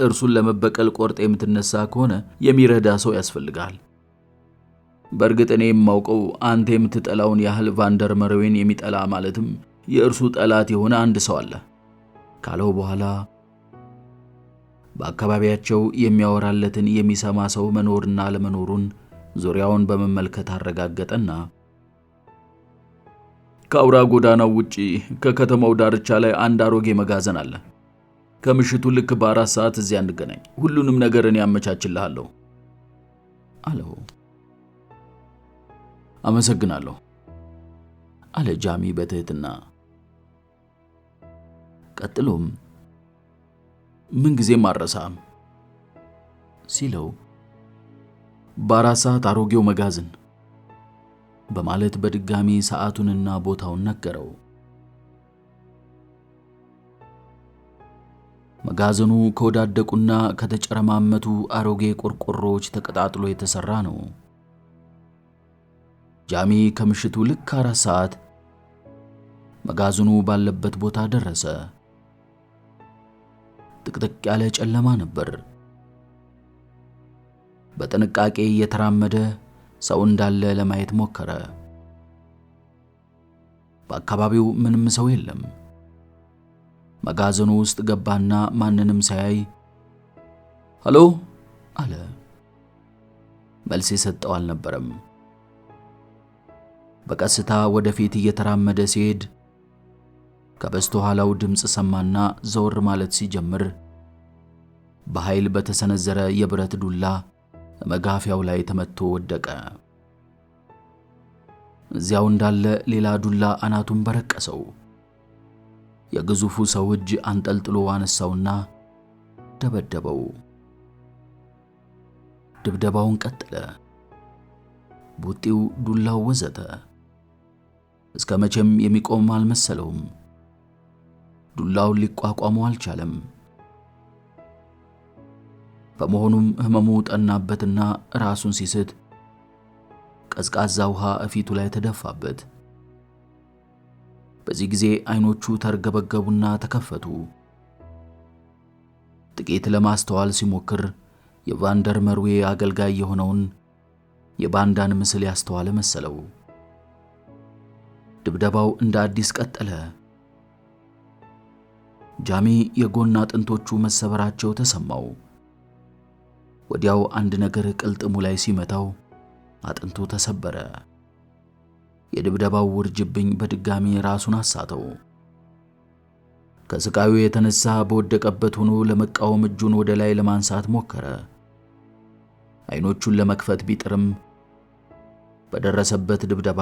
እርሱን ለመበቀል ቆርጥ የምትነሳ ከሆነ የሚረዳ ሰው ያስፈልጋል። በእርግጥ እኔ የማውቀው አንተ የምትጠላውን ያህል ቫንደር መርዌን የሚጠላ ማለትም የእርሱ ጠላት የሆነ አንድ ሰው አለ ካለው በኋላ በአካባቢያቸው የሚያወራለትን የሚሰማ ሰው መኖርና ለመኖሩን ዙሪያውን በመመልከት አረጋገጠና ከአውራ ጎዳናው ውጪ ከከተማው ዳርቻ ላይ አንድ አሮጌ መጋዘን አለ። ከምሽቱ ልክ በ4 ሰዓት እዚያ እንገናኝ፣ ሁሉንም ነገር እኔ ያመቻችልሃለሁ አለው። አመሰግናለሁ አለ ጃሚ በትህትና። ቀጥሎም ምን ጊዜም አረሳም ሲለው በ4 ሰዓት አሮጌው መጋዘን በማለት በድጋሚ ሰዓቱንና ቦታውን ነገረው። መጋዘኑ ከወዳደቁና ከተጨረማመቱ አሮጌ ቆርቆሮዎች ተቀጣጥሎ የተሰራ ነው። ጃሚ ከምሽቱ ልክ 4 ሰዓት መጋዘኑ ባለበት ቦታ ደረሰ። ጥቅጥቅ ያለ ጨለማ ነበር። በጥንቃቄ እየተራመደ ሰው እንዳለ ለማየት ሞከረ። በአካባቢው ምንም ሰው የለም። መጋዘኑ ውስጥ ገባና ማንንም ሳያይ "ሃሎ" አለ። መልስ የሰጠው አልነበረም። በቀስታ ወደፊት እየተራመደ ሲሄድ ከበስተኋላው ድምፅ ሰማና ዘወር ማለት ሲጀምር በኃይል በተሰነዘረ የብረት ዱላ መጋፊያው ላይ ተመቶ ወደቀ። እዚያው እንዳለ ሌላ ዱላ አናቱን በረቀሰው። የግዙፉ ሰው እጅ አንጠልጥሎ አነሳውና ደበደበው። ድብደባውን ቀጠለ። ቡጢው፣ ዱላው ወዘተ። እስከ መቼም የሚቆም አልመሰለውም። ዱላውን ሊቋቋመው አልቻለም። በመሆኑም ህመሙ ጠናበትና ራሱን ሲስት ቀዝቃዛ ውሃ እፊቱ ላይ ተደፋበት። በዚህ ጊዜ አይኖቹ ተርገበገቡና ተከፈቱ። ጥቂት ለማስተዋል ሲሞክር የቫንደር መርዌ አገልጋይ የሆነውን የባንዳን ምስል ያስተዋለ መሰለው። ድብደባው እንደ አዲስ ቀጠለ። ጃሚ የጎን አጥንቶቹ መሰበራቸው ተሰማው። ወዲያው አንድ ነገር ቅልጥሙ ላይ ሲመታው አጥንቱ ተሰበረ። የድብደባው ውርጅብኝ በድጋሚ ራሱን አሳተው። ከስቃዩ የተነሳ በወደቀበት ሆኖ ለመቃወም እጁን ወደ ላይ ለማንሳት ሞከረ። አይኖቹን ለመክፈት ቢጥርም በደረሰበት ድብደባ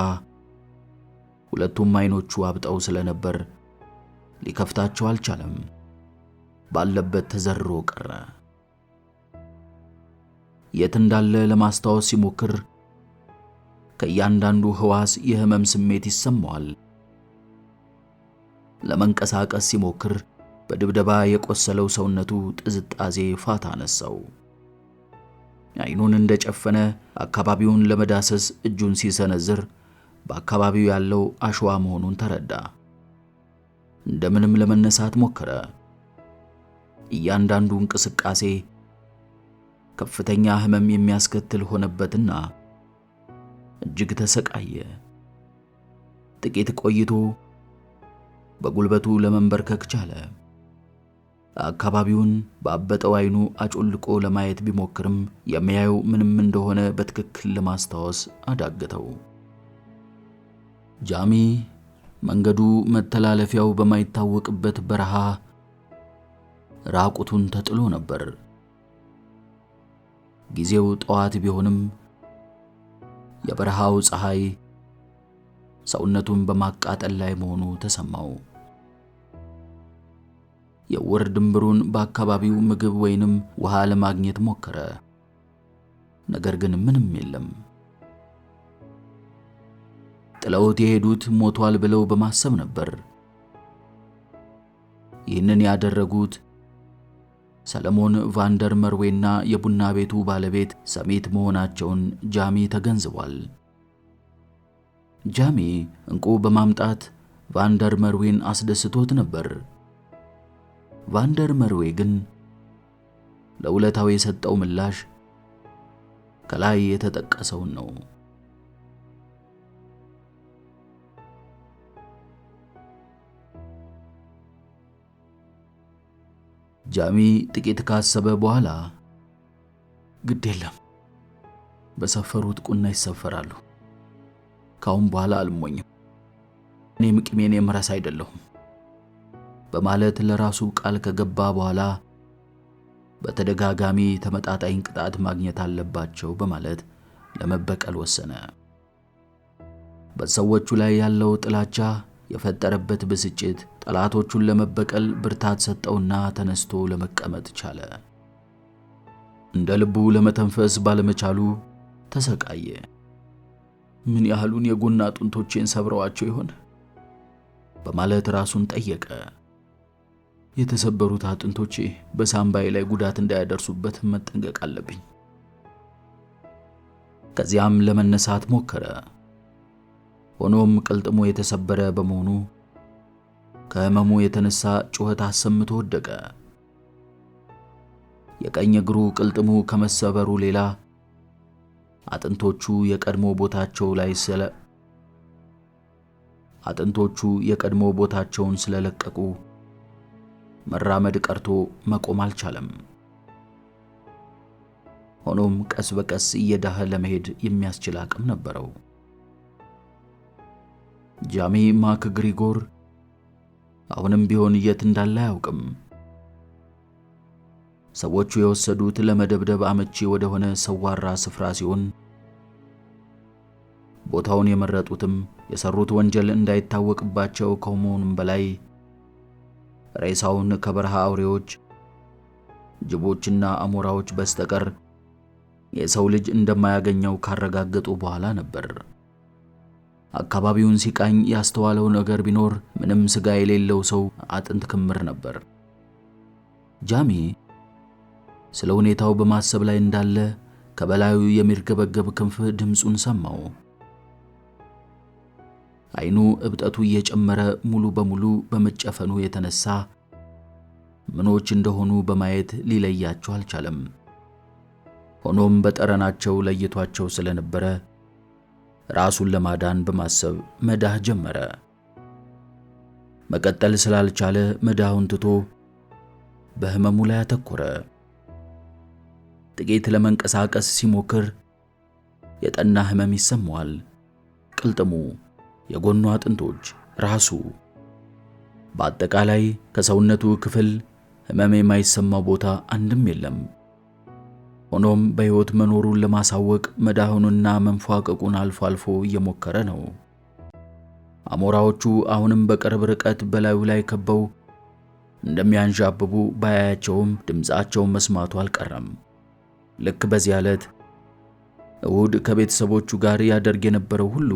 ሁለቱም አይኖቹ አብጠው ስለነበር ሊከፍታቸው አልቻለም። ባለበት ተዘርሮ ቀረ። የት እንዳለ ለማስታወስ ሲሞክር ከእያንዳንዱ ሕዋስ የህመም ስሜት ይሰማዋል። ለመንቀሳቀስ ሲሞክር በድብደባ የቆሰለው ሰውነቱ ጥዝጣዜ ፋታ ነሳው። አይኑን እንደጨፈነ አካባቢውን ለመዳሰስ እጁን ሲሰነዝር በአካባቢው ያለው አሸዋ መሆኑን ተረዳ። እንደምንም ለመነሳት ሞከረ። እያንዳንዱ እንቅስቃሴ ከፍተኛ ህመም የሚያስከትል ሆነበትና እጅግ ተሰቃየ። ጥቂት ቆይቶ በጉልበቱ ለመንበርከክ ቻለ። አካባቢውን በአበጠው አይኑ አጮልቆ ለማየት ቢሞክርም የሚያየው ምንም እንደሆነ በትክክል ለማስታወስ አዳገተው። ጃሚ መንገዱ መተላለፊያው በማይታወቅበት በረሃ ራቁቱን ተጥሎ ነበር። ጊዜው ጠዋት ቢሆንም የበረሃው ፀሐይ ሰውነቱን በማቃጠል ላይ መሆኑ ተሰማው። የወር ድንብሩን በአካባቢው ምግብ ወይንም ውሃ ለማግኘት ሞከረ። ነገር ግን ምንም የለም። ጥለውት የሄዱት ሞቷል ብለው በማሰብ ነበር። ይህንን ያደረጉት ሰለሞን ቫንደር መርዌና የቡና ቤቱ ባለቤት ሰሚት መሆናቸውን ጃሚ ተገንዝቧል። ጃሚ እንቁ በማምጣት ቫንደር መርዌን አስደስቶት ነበር። ቫንደር መርዌ ግን ለውለታው የሰጠው ምላሽ ከላይ የተጠቀሰውን ነው። ጃሚ ጥቂት ካሰበ በኋላ ግድ የለም፣ በሰፈሩት ቁና ይሰፈራሉ። ካሁን በኋላ አልሞኝም፣ እኔም ቂሜን የምረሳ አይደለሁም በማለት ለራሱ ቃል ከገባ በኋላ በተደጋጋሚ ተመጣጣኝ ቅጣት ማግኘት አለባቸው በማለት ለመበቀል ወሰነ። በሰዎቹ ላይ ያለው ጥላቻ የፈጠረበት ብስጭት ጠላቶቹን ለመበቀል ብርታት ሰጠውና ተነስቶ ለመቀመጥ ቻለ። እንደ ልቡ ለመተንፈስ ባለመቻሉ ተሰቃየ። ምን ያህሉን የጎን አጥንቶቼን ሰብረዋቸው ይሆን በማለት ራሱን ጠየቀ። የተሰበሩት አጥንቶቼ በሳምባዬ ላይ ጉዳት እንዳያደርሱበት መጠንቀቅ አለብኝ። ከዚያም ለመነሳት ሞከረ። ሆኖም ቅልጥሙ የተሰበረ በመሆኑ ከህመሙ የተነሳ ጩኸት አሰምቶ ወደቀ። የቀኝ እግሩ ቅልጥሙ ከመሰበሩ ሌላ አጥንቶቹ የቀድሞ ቦታቸውን ስለለቀቁ መራመድ ቀርቶ መቆም አልቻለም። ሆኖም ቀስ በቀስ እየዳኸ ለመሄድ የሚያስችል አቅም ነበረው። ጃሚ ማክግሪጎር አሁንም ቢሆን የት እንዳለ አያውቅም። ሰዎቹ የወሰዱት ለመደብደብ አመቺ ወደሆነ ሰዋራ ስፍራ ሲሆን ቦታውን የመረጡትም የሰሩት ወንጀል እንዳይታወቅባቸው ከመሆኑም በላይ ሬሳውን ከበረሃ አውሬዎች፣ ጅቦችና አሞራዎች በስተቀር የሰው ልጅ እንደማያገኘው ካረጋገጡ በኋላ ነበር። አካባቢውን ሲቃኝ ያስተዋለው ነገር ቢኖር ምንም ስጋ የሌለው ሰው አጥንት ክምር ነበር። ጃሚ ስለ ሁኔታው በማሰብ ላይ እንዳለ ከበላዩ የሚርገበገብ ክንፍ ድምፁን ሰማው። አይኑ እብጠቱ እየጨመረ ሙሉ በሙሉ በመጨፈኑ የተነሳ ምኖች እንደሆኑ በማየት ሊለያቸው አልቻለም። ሆኖም በጠረናቸው ለይቷቸው ስለነበረ ራሱን ለማዳን በማሰብ መዳህ ጀመረ። መቀጠል ስላልቻለ መዳሁን ትቶ በህመሙ ላይ አተኮረ። ጥቂት ለመንቀሳቀስ ሲሞክር የጠና ህመም ይሰማዋል። ቅልጥሙ፣ የጎኑ አጥንቶች፣ ራሱ፣ በአጠቃላይ ከሰውነቱ ክፍል ህመም የማይሰማው ቦታ አንድም የለም። ሆኖም በሕይወት መኖሩን ለማሳወቅ መዳሁንና መንፏቀቁን አልፎ አልፎ እየሞከረ ነው። አሞራዎቹ አሁንም በቅርብ ርቀት በላዩ ላይ ከበው እንደሚያንዣብቡ ባያያቸውም ድምፃቸውን መስማቱ አልቀረም። ልክ በዚያ ዕለት እሁድ ከቤተሰቦቹ ጋር ያደርግ የነበረው ሁሉ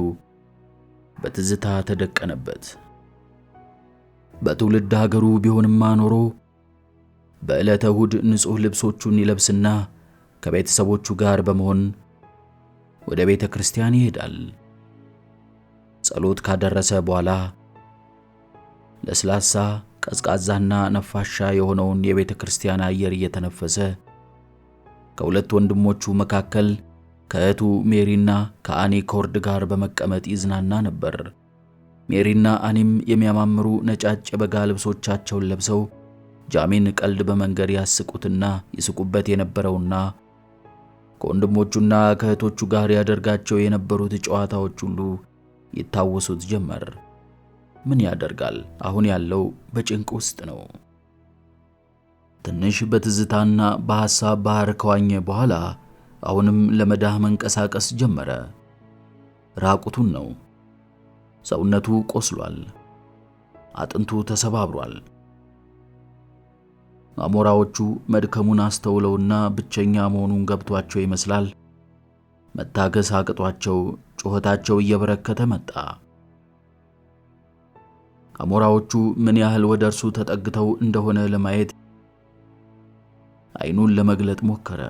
በትዝታ ተደቀነበት። በትውልድ ሀገሩ ቢሆንማ ኖሮ በዕለተ እሁድ ንጹሕ ልብሶቹን ይለብስና ከቤተሰቦቹ ጋር በመሆን ወደ ቤተ ክርስቲያን ይሄዳል። ጸሎት ካደረሰ በኋላ ለስላሳ ቀዝቃዛና ነፋሻ የሆነውን የቤተ ክርስቲያን አየር እየተነፈሰ ከሁለት ወንድሞቹ መካከል ከእህቱ ሜሪና ከአኒ ኮርድ ጋር በመቀመጥ ይዝናና ነበር። ሜሪና አኒም የሚያማምሩ ነጫጭ የበጋ ልብሶቻቸውን ለብሰው ጃሚን ቀልድ በመንገድ ያስቁትና ይስቁበት የነበረውና ከወንድሞቹና ከእህቶቹ ጋር ያደርጋቸው የነበሩት ጨዋታዎች ሁሉ ይታወሱት ጀመር። ምን ያደርጋል፣ አሁን ያለው በጭንቅ ውስጥ ነው። ትንሽ በትዝታና በሐሳብ ባህር ከዋኘ በኋላ አሁንም ለመዳህ መንቀሳቀስ ጀመረ። ራቁቱን ነው። ሰውነቱ ቆስሏል። አጥንቱ ተሰባብሯል። አሞራዎቹ መድከሙን አስተውለውና ብቸኛ መሆኑን ገብቷቸው ይመስላል መታገስ አቅቷቸው ጩኸታቸው እየበረከተ መጣ። አሞራዎቹ ምን ያህል ወደ እርሱ ተጠግተው እንደሆነ ለማየት አይኑን ለመግለጥ ሞከረ።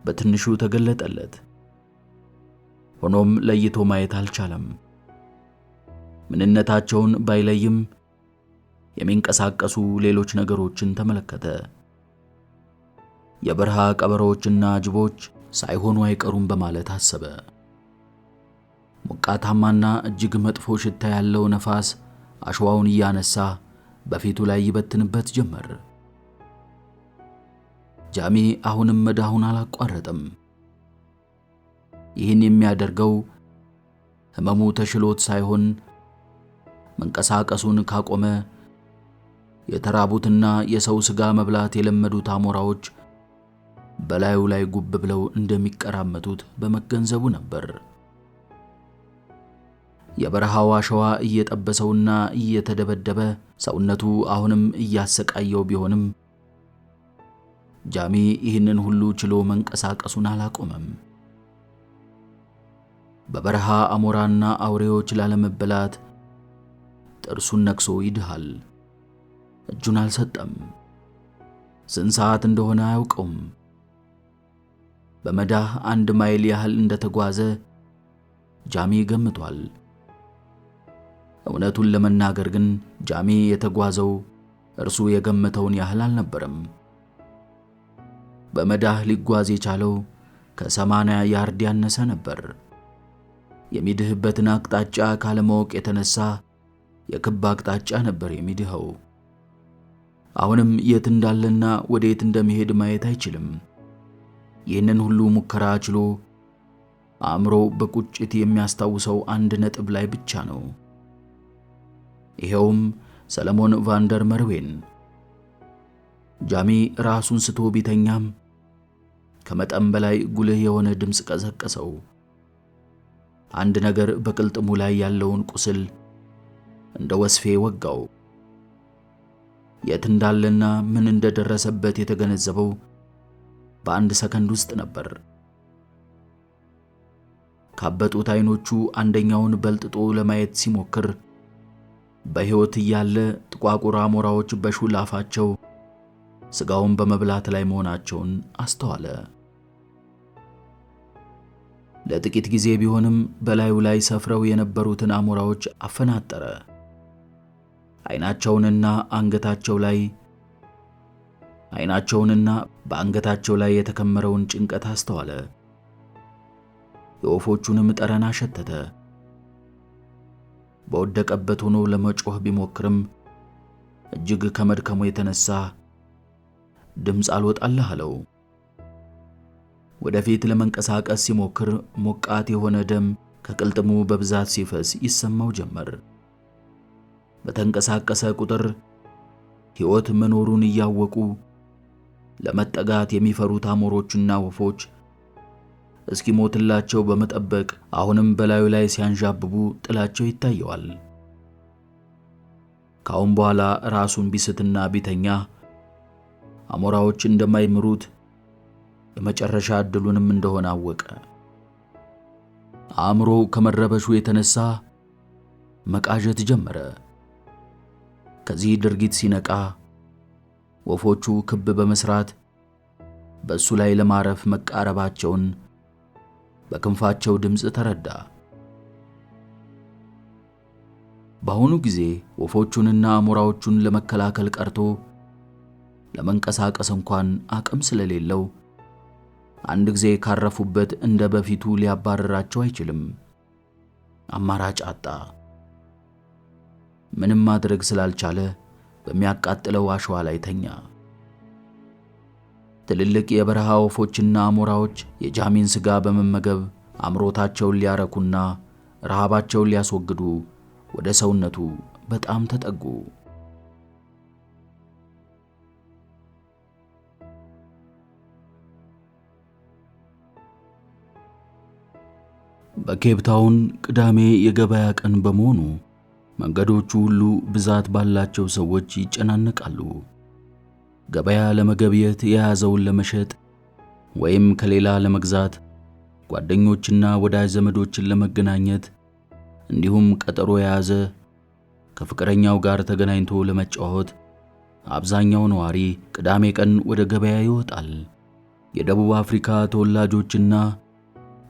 በትንሹ ተገለጠለት። ሆኖም ለይቶ ማየት አልቻለም። ምንነታቸውን ባይለይም የሚንቀሳቀሱ ሌሎች ነገሮችን ተመለከተ። የበረሃ ቀበሮችና ጅቦች ሳይሆኑ አይቀሩም በማለት አሰበ። ሞቃታማና እጅግ መጥፎ ሽታ ያለው ነፋስ አሸዋውን እያነሳ በፊቱ ላይ ይበትንበት ጀመር። ጃሚ አሁንም መዳሁን አላቋረጠም። ይህን የሚያደርገው ህመሙ ተሽሎት ሳይሆን መንቀሳቀሱን ካቆመ የተራቡትና የሰው ሥጋ መብላት የለመዱት አሞራዎች በላዩ ላይ ጉብ ብለው እንደሚቀራመቱት በመገንዘቡ ነበር። የበረሃው አሸዋ እየጠበሰውና እየተደበደበ ሰውነቱ አሁንም እያሰቃየው ቢሆንም ጃሚ ይህንን ሁሉ ችሎ መንቀሳቀሱን አላቆመም። በበረሃ አሞራና አውሬዎች ላለመበላት ጥርሱን ነክሶ ይድሃል። እጁን አልሰጠም። ስንት ሰዓት እንደሆነ አያውቀውም። በመዳህ 1 ማይል ያህል እንደተጓዘ ጃሚ ገምቷል። እውነቱን ለመናገር ግን ጃሚ የተጓዘው እርሱ የገመተውን ያህል አልነበረም። በመዳህ ሊጓዝ የቻለው ከ80 ያርድ ያነሰ ነበር። የሚድህበትን አቅጣጫ ካለማወቅ የተነሳ የክብ አቅጣጫ ነበር የሚድኸው። አሁንም የት እንዳለና ወዴት እንደሚሄድ ማየት አይችልም። ይህንን ሁሉ ሙከራ ችሎ አእምሮ በቁጭት የሚያስታውሰው አንድ ነጥብ ላይ ብቻ ነው። ይሄውም ሰለሞን ቫንደር መርዌን። ጃሚ ራሱን ስቶ ቢተኛም ከመጠን በላይ ጉልህ የሆነ ድምፅ ቀሰቀሰው። አንድ ነገር በቅልጥሙ ላይ ያለውን ቁስል እንደ ወስፌ ወጋው። የት እንዳለና ምን እንደደረሰበት የተገነዘበው በ1 ሰከንድ ውስጥ ነበር። ካበጡት አይኖቹ አንደኛውን በልጥጦ ለማየት ሲሞክር በሕይወት እያለ ጥቋቁር አሞራዎች በሹል አፋቸው ስጋውን በመብላት ላይ መሆናቸውን አስተዋለ። ለጥቂት ጊዜ ቢሆንም በላዩ ላይ ሰፍረው የነበሩትን አሞራዎች አፈናጠረ። አይናቸውንና በአንገታቸው ላይ የተከመረውን ጭንቀት አስተዋለ። የወፎቹንም ጠረን አሸተተ። በወደቀበት ሆኖ ለመጮህ ቢሞክርም እጅግ ከመድከሙ የተነሳ ድምፅ አልወጣልህ አለው። ወደፊት ለመንቀሳቀስ ሲሞክር ሞቃት የሆነ ደም ከቅልጥሙ በብዛት ሲፈስ ይሰማው ጀመር። በተንቀሳቀሰ ቁጥር ሕይወት መኖሩን እያወቁ ለመጠጋት የሚፈሩት አሞሮችና ወፎች እስኪሞትላቸው በመጠበቅ አሁንም በላዩ ላይ ሲያንዣብቡ ጥላቸው ይታየዋል። ካሁን በኋላ ራሱን ቢስትና ቢተኛ አሞራዎች እንደማይምሩት የመጨረሻ ዕድሉንም እንደሆነ አወቀ። አእምሮ ከመረበሹ የተነሳ መቃዠት ጀመረ። ከዚህ ድርጊት ሲነቃ ወፎቹ ክብ በመስራት በእሱ ላይ ለማረፍ መቃረባቸውን በክንፋቸው ድምፅ ተረዳ። በአሁኑ ጊዜ ወፎቹንና አሞራዎቹን ለመከላከል ቀርቶ ለመንቀሳቀስ እንኳን አቅም ስለሌለው አንድ ጊዜ ካረፉበት እንደ በፊቱ ሊያባረራቸው አይችልም። አማራጭ አጣ። ምንም ማድረግ ስላልቻለ በሚያቃጥለው አሸዋ ላይ ተኛ። ትልልቅ የበረሃ ወፎችና አሞራዎች የጃሚን ስጋ በመመገብ አምሮታቸውን ሊያረኩና ረሃባቸውን ሊያስወግዱ ወደ ሰውነቱ በጣም ተጠጉ። በኬፕ ታውን ቅዳሜ የገበያ ቀን በመሆኑ መንገዶቹ ሁሉ ብዛት ባላቸው ሰዎች ይጨናነቃሉ። ገበያ ለመገብየት የያዘውን ለመሸጥ ወይም ከሌላ ለመግዛት፣ ጓደኞችና ወዳጅ ዘመዶችን ለመገናኘት እንዲሁም ቀጠሮ የያዘ ከፍቅረኛው ጋር ተገናኝቶ ለመጫወት አብዛኛው ነዋሪ ቅዳሜ ቀን ወደ ገበያ ይወጣል። የደቡብ አፍሪካ ተወላጆችና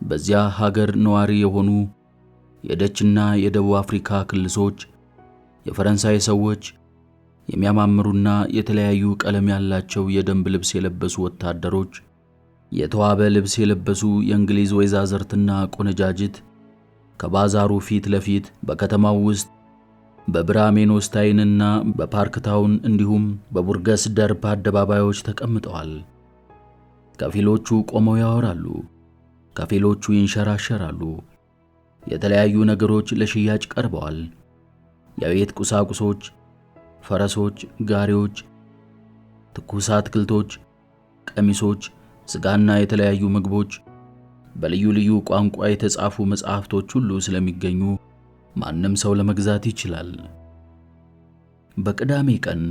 በዚያ ሀገር ነዋሪ የሆኑ የደችና የደቡብ አፍሪካ ክልሶች፣ የፈረንሳይ ሰዎች፣ የሚያማምሩና የተለያዩ ቀለም ያላቸው የደንብ ልብስ የለበሱ ወታደሮች፣ የተዋበ ልብስ የለበሱ የእንግሊዝ ወይዛዝርትና ቆነጃጅት ከባዛሩ ፊት ለፊት በከተማው ውስጥ በብራሜኖስታይንና በፓርክ ታውን እንዲሁም በቡርገስ ደርብ አደባባዮች ተቀምጠዋል። ከፊሎቹ ቆመው ያወራሉ፣ ከፊሎቹ ይንሸራሸራሉ። የተለያዩ ነገሮች ለሽያጭ ቀርበዋል። የቤት ቁሳቁሶች፣ ፈረሶች፣ ጋሪዎች፣ ትኩስ አትክልቶች፣ ቀሚሶች፣ ስጋና የተለያዩ ምግቦች፣ በልዩ ልዩ ቋንቋ የተጻፉ መጽሐፍቶች ሁሉ ስለሚገኙ ማንም ሰው ለመግዛት ይችላል። በቅዳሜ ቀን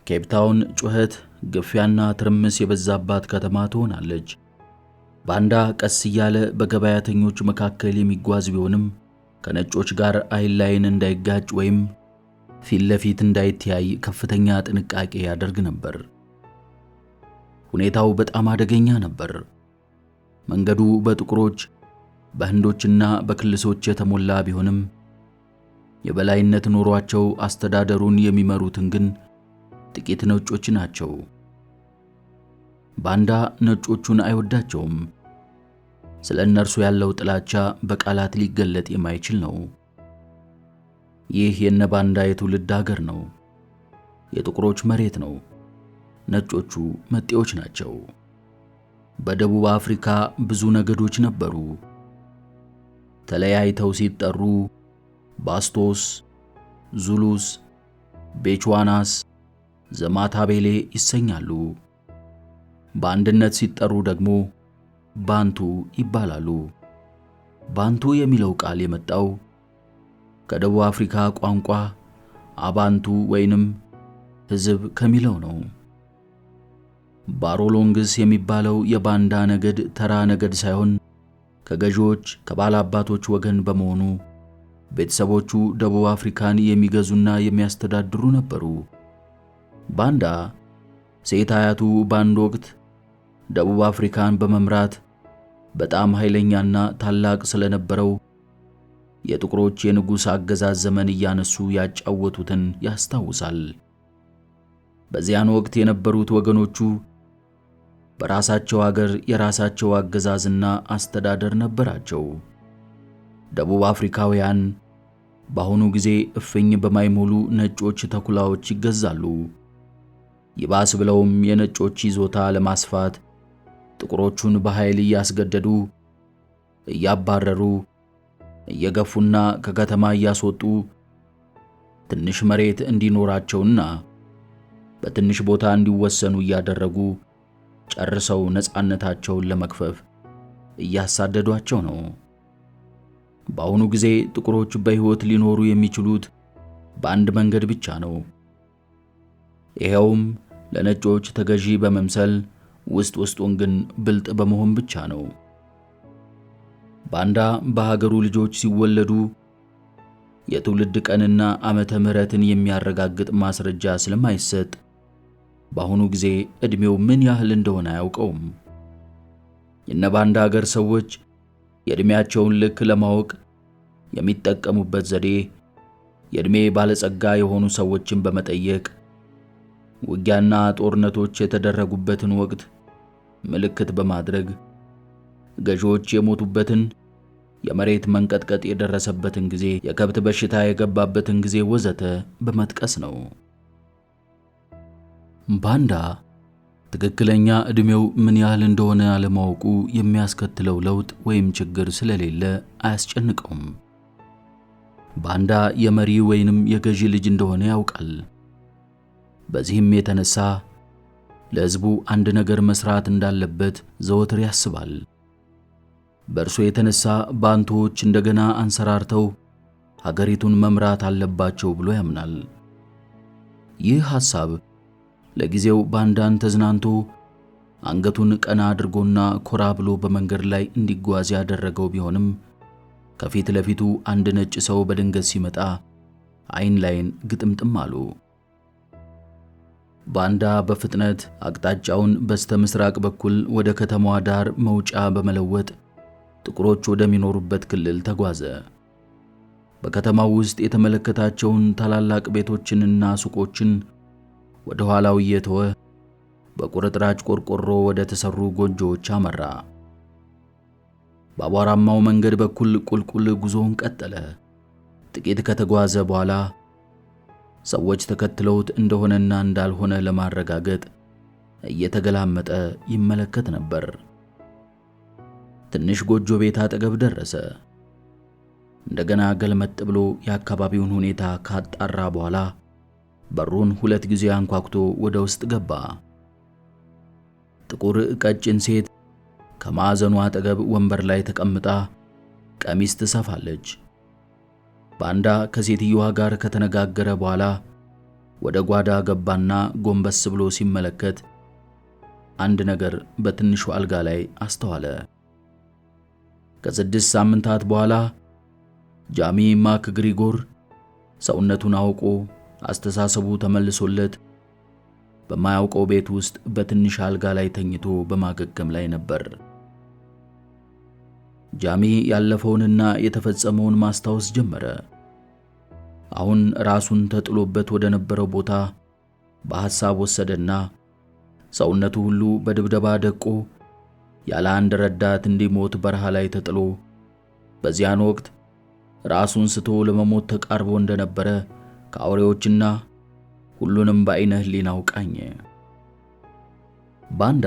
ኬፕ ታውን ጩኸት፣ ግፊያና ትርምስ የበዛባት ከተማ ትሆናለች። ባንዳ ቀስ እያለ በገበያተኞች መካከል የሚጓዝ ቢሆንም ከነጮች ጋር አይን ላይን እንዳይጋጭ ወይም ፊት ለፊት እንዳይተያይ ከፍተኛ ጥንቃቄ ያደርግ ነበር። ሁኔታው በጣም አደገኛ ነበር። መንገዱ በጥቁሮች በህንዶችና በክልሶች የተሞላ ቢሆንም የበላይነት ኖሯቸው አስተዳደሩን የሚመሩትን ግን ጥቂት ነጮች ናቸው። ባንዳ ነጮቹን አይወዳቸውም። ስለ እነርሱ ያለው ጥላቻ በቃላት ሊገለጥ የማይችል ነው። ይህ የነ ባንዳ የትውልድ ሀገር ነው። የጥቁሮች መሬት ነው። ነጮቹ መጤዎች ናቸው። በደቡብ አፍሪካ ብዙ ነገዶች ነበሩ። ተለያይተው ሲጠሩ ባስቶስ፣ ዙሉስ፣ ቤቹዋናስ፣ ዘማታቤሌ ይሰኛሉ። በአንድነት ሲጠሩ ደግሞ ባንቱ ይባላሉ። ባንቱ የሚለው ቃል የመጣው ከደቡብ አፍሪካ ቋንቋ አባንቱ ወይንም ሕዝብ ከሚለው ነው። ባሮሎንግስ የሚባለው የባንዳ ነገድ ተራ ነገድ ሳይሆን ከገዢዎች ከባላባቶች ወገን በመሆኑ ቤተሰቦቹ ደቡብ አፍሪካን የሚገዙና የሚያስተዳድሩ ነበሩ። ባንዳ ሴት አያቱ በአንድ ወቅት ደቡብ አፍሪካን በመምራት በጣም ኃይለኛና ታላቅ ስለነበረው የጥቁሮች የንጉሥ አገዛዝ ዘመን እያነሱ ያጫወቱትን ያስታውሳል። በዚያን ወቅት የነበሩት ወገኖቹ በራሳቸው አገር የራሳቸው አገዛዝና አስተዳደር ነበራቸው። ደቡብ አፍሪካውያን በአሁኑ ጊዜ እፍኝ በማይሞሉ ነጮች ተኩላዎች ይገዛሉ። ይባስ ብለውም የነጮች ይዞታ ለማስፋት ጥቁሮቹን በኃይል እያስገደዱ፣ እያባረሩ፣ እየገፉና ከከተማ እያስወጡ ትንሽ መሬት እንዲኖራቸውና በትንሽ ቦታ እንዲወሰኑ እያደረጉ ጨርሰው ነፃነታቸውን ለመክፈፍ እያሳደዷቸው ነው። በአሁኑ ጊዜ ጥቁሮች በሕይወት ሊኖሩ የሚችሉት በአንድ መንገድ ብቻ ነው። ይሄውም ለነጮች ተገዢ በመምሰል ውስጥ ውስጡን ግን ብልጥ በመሆን ብቻ ነው። ባንዳ በሀገሩ ልጆች ሲወለዱ የትውልድ ቀንና ዓመተ ምሕረትን የሚያረጋግጥ ማስረጃ ስለማይሰጥ በአሁኑ ጊዜ ዕድሜው ምን ያህል እንደሆነ አያውቀውም። የነባንዳ ሀገር ሰዎች የዕድሜያቸውን ልክ ለማወቅ የሚጠቀሙበት ዘዴ የዕድሜ ባለጸጋ የሆኑ ሰዎችን በመጠየቅ ውጊያና ጦርነቶች የተደረጉበትን ወቅት ምልክት በማድረግ ገዢዎች የሞቱበትን፣ የመሬት መንቀጥቀጥ የደረሰበትን ጊዜ፣ የከብት በሽታ የገባበትን ጊዜ ወዘተ በመጥቀስ ነው። ባንዳ ትክክለኛ ዕድሜው ምን ያህል እንደሆነ አለማወቁ የሚያስከትለው ለውጥ ወይም ችግር ስለሌለ አያስጨንቀውም። ባንዳ የመሪ ወይንም የገዢ ልጅ እንደሆነ ያውቃል። በዚህም የተነሳ ለሕዝቡ አንድ ነገር መስራት እንዳለበት ዘወትር ያስባል። በእርሱ የተነሳ ባንቶዎች እንደገና አንሰራርተው ሀገሪቱን መምራት አለባቸው ብሎ ያምናል። ይህ ሐሳብ ለጊዜው ባንዳን ተዝናንቶ አንገቱን ቀና አድርጎና ኮራ ብሎ በመንገድ ላይ እንዲጓዝ ያደረገው ቢሆንም ከፊት ለፊቱ አንድ ነጭ ሰው በድንገት ሲመጣ አይን ላይን ግጥምጥም አሉ። ባንዳ በፍጥነት አቅጣጫውን በስተ ምስራቅ በኩል ወደ ከተማዋ ዳር መውጫ በመለወጥ ጥቁሮች ወደሚኖሩበት ክልል ተጓዘ። በከተማው ውስጥ የተመለከታቸውን ታላላቅ ቤቶችንና ሱቆችን ወደ ኋላው እየተወ በቁርጥራጭ ቆርቆሮ ወደ ተሰሩ ጎጆዎች አመራ። በአቧራማው መንገድ በኩል ቁልቁል ጉዞውን ቀጠለ። ጥቂት ከተጓዘ በኋላ ሰዎች ተከትለውት እንደሆነና እንዳልሆነ ለማረጋገጥ እየተገላመጠ ይመለከት ነበር። ትንሽ ጎጆ ቤት አጠገብ ደረሰ። እንደገና ገልመጥ ብሎ የአካባቢውን ሁኔታ ካጣራ በኋላ በሩን 2 ጊዜ አንኳኩቶ ወደ ውስጥ ገባ። ጥቁር ቀጭን ሴት ከማዕዘኑ አጠገብ ወንበር ላይ ተቀምጣ ቀሚስ ትሰፋለች። ባንዳ ከሴትየዋ ጋር ከተነጋገረ በኋላ ወደ ጓዳ ገባና ጎንበስ ብሎ ሲመለከት አንድ ነገር በትንሹ አልጋ ላይ አስተዋለ። ከ6 ሳምንታት በኋላ ጃሚ ማክ ግሪጎር ሰውነቱን አውቆ አስተሳሰቡ ተመልሶለት በማያውቀው ቤት ውስጥ በትንሽ አልጋ ላይ ተኝቶ በማገገም ላይ ነበር። ጃሚ ያለፈውንና የተፈጸመውን ማስታወስ ጀመረ። አሁን ራሱን ተጥሎበት ወደ ነበረው ቦታ በሐሳብ ወሰደና ሰውነቱ ሁሉ በድብደባ ደቆ ያለ አንድ ረዳት እንዲሞት በረሃ ላይ ተጥሎ በዚያን ወቅት ራሱን ስቶ ለመሞት ተቃርቦ እንደነበረ ከአውሬዎችና ሁሉንም በዓይነ ሕሊናው ቃኘ። ባንዳ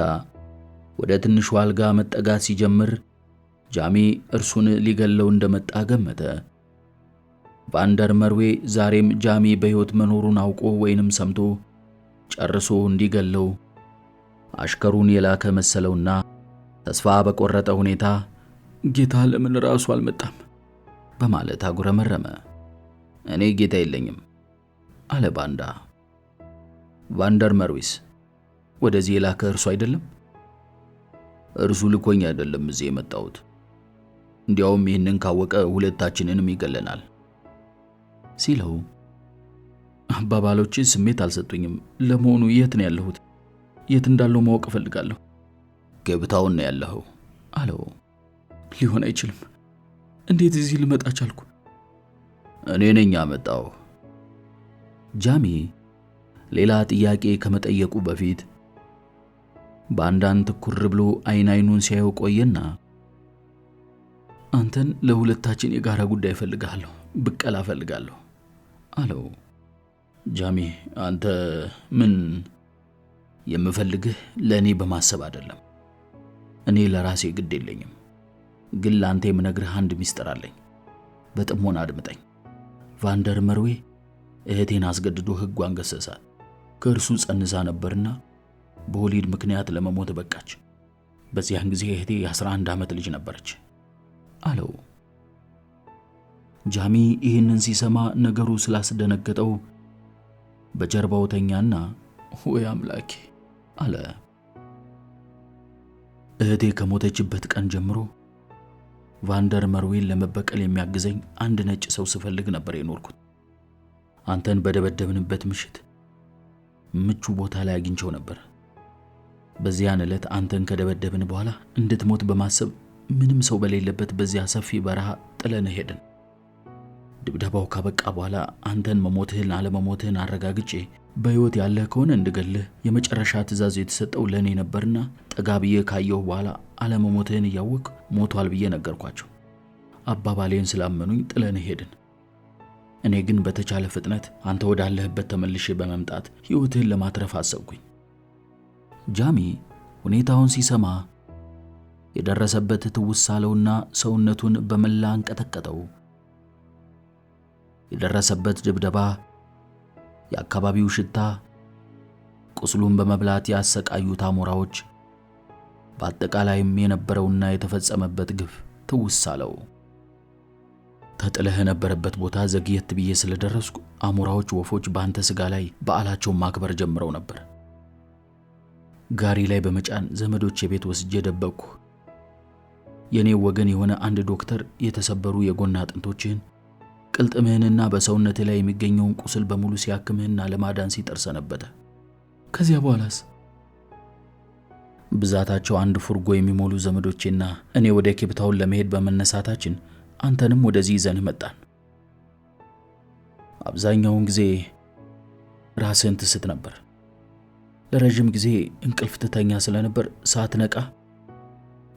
ወደ ትንሹ አልጋ መጠጋት ሲጀምር ጃሚ እርሱን ሊገለው እንደመጣ ገመተ። ቫንደር መርዌ ዛሬም ጃሚ በሕይወት መኖሩን አውቆ ወይንም ሰምቶ ጨርሶ እንዲገለው አሽከሩን የላከ መሰለውና ተስፋ በቆረጠ ሁኔታ ጌታ ለምን ራሱ አልመጣም በማለት አጉረመረመ። እኔ ጌታ የለኝም አለ ባንዳ። ቫንደር መርዌስ ወደዚህ የላከ እርሱ አይደለም? እርሱ ልኮኝ አይደለም እዚህ የመጣሁት። እንዲያውም ይህንን ካወቀ ሁለታችንንም ይገለናል ሲለው፣ አባባሎች ስሜት አልሰጡኝም። ለመሆኑ የት ነው ያለሁት? የት እንዳለው ማወቅ እፈልጋለሁ። ገብታውን ነው ያለኸው አለው። ሊሆን አይችልም። እንዴት እዚህ ልመጣ ቻልኩ? እኔ ነኝ ያመጣው። ጃሚ ሌላ ጥያቄ ከመጠየቁ በፊት ባንዳን ትኩር ብሎ አይኑን ሲያየው ቆየና አንተን ለሁለታችን የጋራ ጉዳይ እፈልጋለሁ፣ ብቀላ እፈልጋለሁ አለው። ጃሚ አንተ ምን? የምፈልግህ ለእኔ በማሰብ አይደለም። እኔ ለራሴ ግድ የለኝም። ግን ለአንተ የምነግርህ አንድ ሚስጥር አለኝ። በጥሞና አድምጠኝ። ቫንደር መርዌ እህቴን አስገድዶ ሕጓን ገሰሳት። ከእርሱ ጸንሳ ነበርና በወሊድ ምክንያት ለመሞት በቃች። በዚያን ጊዜ እህቴ የ11 ዓመት ልጅ ነበረች አለው። ጃሚ ይህንን ሲሰማ ነገሩ ስላስደነገጠው በጀርባው ተኛና ወይ አምላኬ አለ። እህቴ ከሞተችበት ቀን ጀምሮ ቫንደር መርዌን ለመበቀል የሚያግዘኝ አንድ ነጭ ሰው ስፈልግ ነበር የኖርኩት። አንተን በደበደብንበት ምሽት ምቹ ቦታ ላይ አግኝቼው ነበር። በዚያን ዕለት አንተን ከደበደብን በኋላ እንድትሞት በማሰብ ምንም ሰው በሌለበት በዚያ ሰፊ በረሃ ጥለን ሄድን። ድብደባው ካበቃ በኋላ አንተን መሞትህን አለመሞትህን አረጋግጬ በሕይወት ያለህ ከሆነ እንድገልህ የመጨረሻ ትእዛዝ የተሰጠው ለእኔ ነበርና ጠጋ ብዬ ካየሁ በኋላ አለመሞትህን እያወቅ ሞቷል ብዬ ነገርኳቸው። አባባሌን ስላመኑኝ ጥለን ሄድን። እኔ ግን በተቻለ ፍጥነት አንተ ወዳለህበት ተመልሼ በመምጣት ሕይወትህን ለማትረፍ አሰብኩኝ። ጃሚ ሁኔታውን ሲሰማ የደረሰበት ትውስ አለውና ሰውነቱን በመላ አንቀጠቀጠው። የደረሰበት ድብደባ፣ የአካባቢው ሽታ፣ ቁስሉን በመብላት ያሰቃዩት አሞራዎች፣ በአጠቃላይም የነበረውና የተፈጸመበት ግፍ ትውስ አለው። ተጥለህ የነበረበት ቦታ ዘግየት ብዬ ስለደረስኩ አሞራዎች፣ ወፎች በአንተ ስጋ ላይ በዓላቸውን ማክበር ጀምረው ነበር። ጋሪ ላይ በመጫን ዘመዶች የቤት ወስጄ ደበቅኩ። የኔ ወገን የሆነ አንድ ዶክተር የተሰበሩ የጎን አጥንቶችህን፣ ቅልጥምህንና በሰውነት ላይ የሚገኘውን ቁስል በሙሉ ሲያክምህና ለማዳን ሲጥር ሰነበተ። ከዚያ በኋላስ ብዛታቸው አንድ ፉርጎ የሚሞሉ ዘመዶቼና እኔ ወደ ኬፕታውን ለመሄድ በመነሳታችን አንተንም ወደዚህ ይዘን መጣን። አብዛኛውን ጊዜ ራስህን ትስት ነበር። ለረጅም ጊዜ እንቅልፍ ትተኛ ስለነበር ሳትነቃ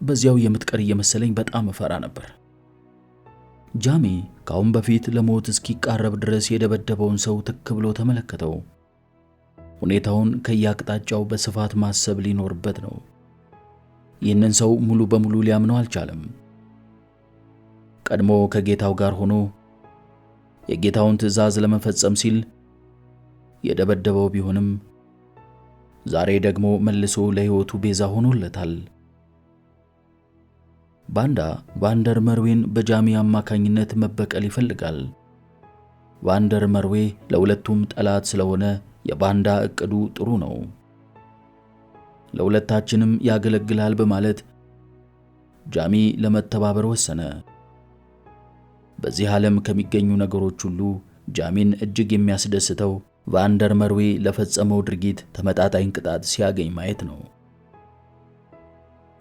በዚያው የምትቀር እየመሰለኝ በጣም እፈራ ነበር። ጃሚ ካሁን በፊት ለሞት እስኪቃረብ ድረስ የደበደበውን ሰው ትክ ብሎ ተመለከተው። ሁኔታውን ከያቅጣጫው በስፋት ማሰብ ሊኖርበት ነው። ይህንን ሰው ሙሉ በሙሉ ሊያምነው አልቻለም። ቀድሞ ከጌታው ጋር ሆኖ የጌታውን ትእዛዝ ለመፈጸም ሲል የደበደበው ቢሆንም ዛሬ ደግሞ መልሶ ለሕይወቱ ቤዛ ሆኖለታል። ባንዳ ቫንደር መርዌን በጃሚ አማካኝነት መበቀል ይፈልጋል። ቫንደር መርዌ ለሁለቱም ጠላት ስለሆነ የባንዳ እቅዱ ጥሩ ነው። ለሁለታችንም ያገለግላል በማለት ጃሚ ለመተባበር ወሰነ። በዚህ ዓለም ከሚገኙ ነገሮች ሁሉ ጃሚን እጅግ የሚያስደስተው ቫንደር መርዌ ለፈጸመው ድርጊት ተመጣጣኝ ቅጣት ሲያገኝ ማየት ነው።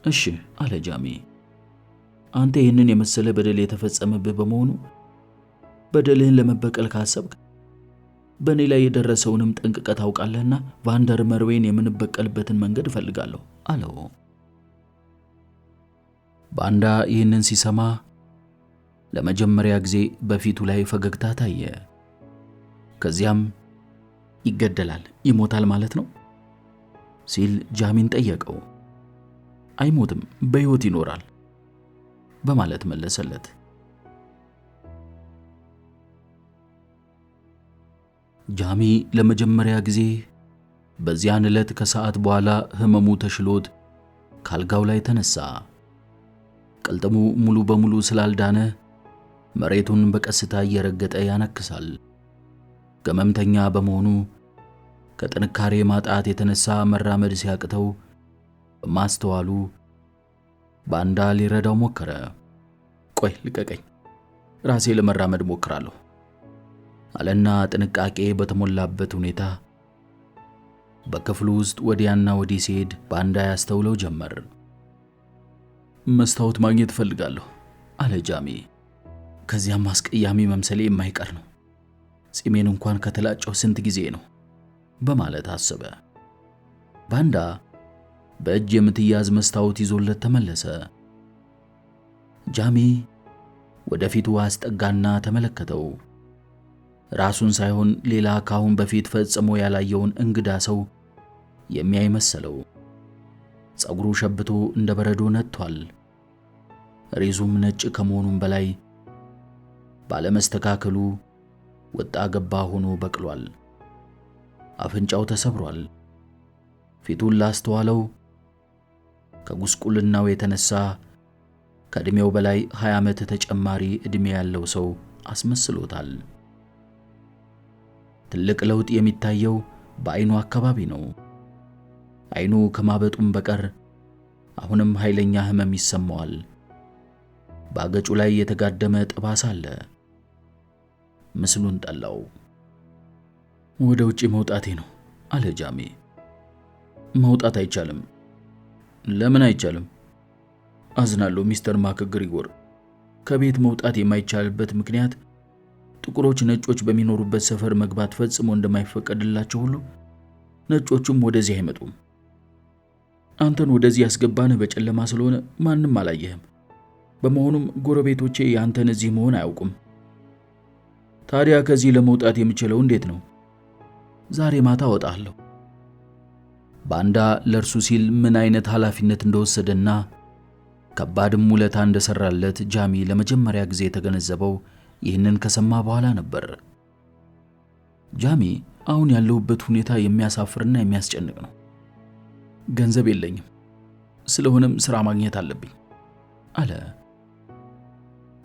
እሺ አለ ጃሚ፣ አንተ ይህንን የመሰለ በደል የተፈጸመብህ በመሆኑ በደልህን ለመበቀል ካሰብክ በእኔ ላይ የደረሰውንም ጠንቅቀህ ታውቃለህና ቫንደር መርዌን የምንበቀልበትን መንገድ እፈልጋለሁ አለው። ባንዳ ይህንን ሲሰማ ለመጀመሪያ ጊዜ በፊቱ ላይ ፈገግታ ታየ። ከዚያም ይገደላል፣ ይሞታል ማለት ነው ሲል ጃሚን ጠየቀው። አይሞትም፣ በሕይወት ይኖራል በማለት መለሰለት። ጃሚ ለመጀመሪያ ጊዜ በዚያን ዕለት ከሰዓት በኋላ ህመሙ ተሽሎት ካልጋው ላይ ተነሳ። ቅልጥሙ ሙሉ በሙሉ ስላልዳነ መሬቱን በቀስታ እየረገጠ ያነክሳል። ገመምተኛ በመሆኑ ከጥንካሬ ማጣት የተነሳ መራመድ ሲያቅተው በማስተዋሉ ባንዳ ሊረዳው ሞከረ። ቆይ ልቀቀኝ፣ ራሴ ለመራመድ ሞክራለሁ አለና ጥንቃቄ በተሞላበት ሁኔታ በክፍሉ ውስጥ ወዲያና ወዲህ ሲሄድ ባንዳ ያስተውለው ጀመር። መስታወት ማግኘት እፈልጋለሁ አለ ጃሚ። ከዚያም አስቀያሚ መምሰሌ የማይቀር ነው፣ ጺሜን እንኳን ከተላጨው ስንት ጊዜ ነው በማለት አሰበ። ባንዳ በእጅ የምትያዝ መስታወት ይዞለት ተመለሰ። ጃሚ ወደፊቱ አስጠጋና ተመለከተው። ራሱን ሳይሆን ሌላ ካሁን በፊት ፈጽሞ ያላየውን እንግዳ ሰው የሚያይ መሰለው። ጸጉሩ ሸብቶ እንደ በረዶ ነጥቷል። ሬዙም ነጭ ከመሆኑም በላይ ባለመስተካከሉ ወጣ ገባ ሆኖ በቅሏል። አፍንጫው ተሰብሯል። ፊቱን ላስተዋለው ከጉስቁልናው የተነሳ ከዕድሜው በላይ 20 ዓመት ተጨማሪ ዕድሜ ያለው ሰው አስመስሎታል። ትልቅ ለውጥ የሚታየው በዓይኑ አካባቢ ነው። ዓይኑ ከማበጡም በቀር አሁንም ኃይለኛ ህመም ይሰማዋል። በአገጩ ላይ የተጋደመ ጠባሳ አለ። ምስሉን ጠላው። ወደ ውጪ መውጣቴ ነው አለ ጃሚ። መውጣት አይቻልም። ለምን አይቻልም? አዝናለሁ ሚስተር ማክግሪጎር። ከቤት መውጣት የማይቻልበት ምክንያት ጥቁሮች ነጮች በሚኖሩበት ሰፈር መግባት ፈጽሞ እንደማይፈቀድላቸው ሁሉ ነጮቹም ወደዚህ አይመጡም። አንተን ወደዚህ ያስገባንህ በጨለማ ስለሆነ ማንም አላየህም። በመሆኑም ጎረቤቶቼ ያንተን እዚህ መሆን አያውቁም። ታዲያ ከዚህ ለመውጣት የምችለው እንዴት ነው? ዛሬ ማታ እወጣለሁ። ባንዳ ለእርሱ ሲል ምን አይነት ኃላፊነት እንደወሰደና ከባድም ውለታ እንደሰራለት ጃሚ ለመጀመሪያ ጊዜ የተገነዘበው ይህንን ከሰማ በኋላ ነበር። ጃሚ አሁን ያለሁበት ሁኔታ የሚያሳፍርና የሚያስጨንቅ ነው። ገንዘብ የለኝም፣ ስለሆነም ሥራ ማግኘት አለብኝ አለ።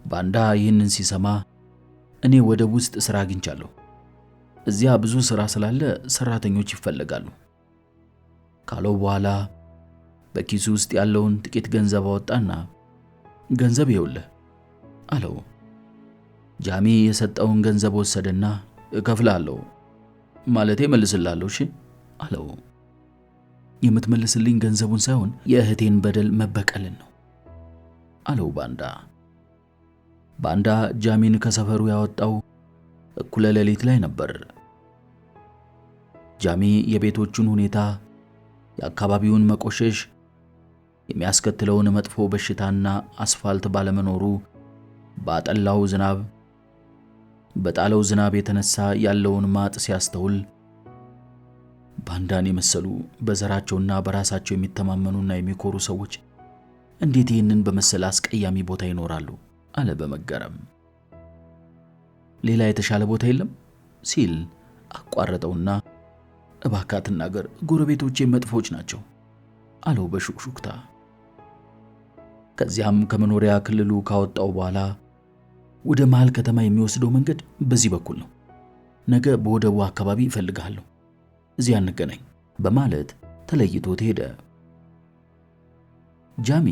ባንዳ ይህንን ሲሰማ እኔ ወደብ ውስጥ ሥራ አግኝቻለሁ፣ እዚያ ብዙ ሥራ ስላለ ሠራተኞች ይፈለጋሉ ካለው በኋላ በኪሱ ውስጥ ያለውን ጥቂት ገንዘብ አወጣና ገንዘብ ይኸውልህ አለው። ጃሚ የሰጠውን ገንዘብ ወሰደና እከፍልሃለሁ ማለቴ መልስልሃለሁ እሺ አለው። የምትመልስልኝ ገንዘቡን ሳይሆን የእህቴን በደል መበቀልን ነው አለው ባንዳ። ባንዳ ጃሚን ከሰፈሩ ያወጣው እኩለ ሌሊት ላይ ነበር። ጃሚ የቤቶቹን ሁኔታ፣ የአካባቢውን መቆሸሽ የሚያስከትለውን መጥፎ በሽታና አስፋልት ባለመኖሩ ባጠላው ዝናብ በጣለው ዝናብ የተነሳ ያለውን ማጥ ሲያስተውል ባንዳን የመሰሉ በዘራቸውና በራሳቸው የሚተማመኑና የሚኮሩ ሰዎች እንዴት ይህንን በመሰለ አስቀያሚ ቦታ ይኖራሉ አለ በመገረም። ሌላ የተሻለ ቦታ የለም ሲል አቋረጠውና እባክህ አትናገር፣ ጎረቤቶቼ መጥፎች ናቸው አለው በሹክሹክታ። ከዚያም ከመኖሪያ ክልሉ ካወጣው በኋላ ወደ መሃል ከተማ የሚወስደው መንገድ በዚህ በኩል ነው፣ ነገ በወደቡ አካባቢ እፈልግሃለሁ፣ እዚያ እንገናኝ በማለት ተለይቶት ሄደ። ጃሚ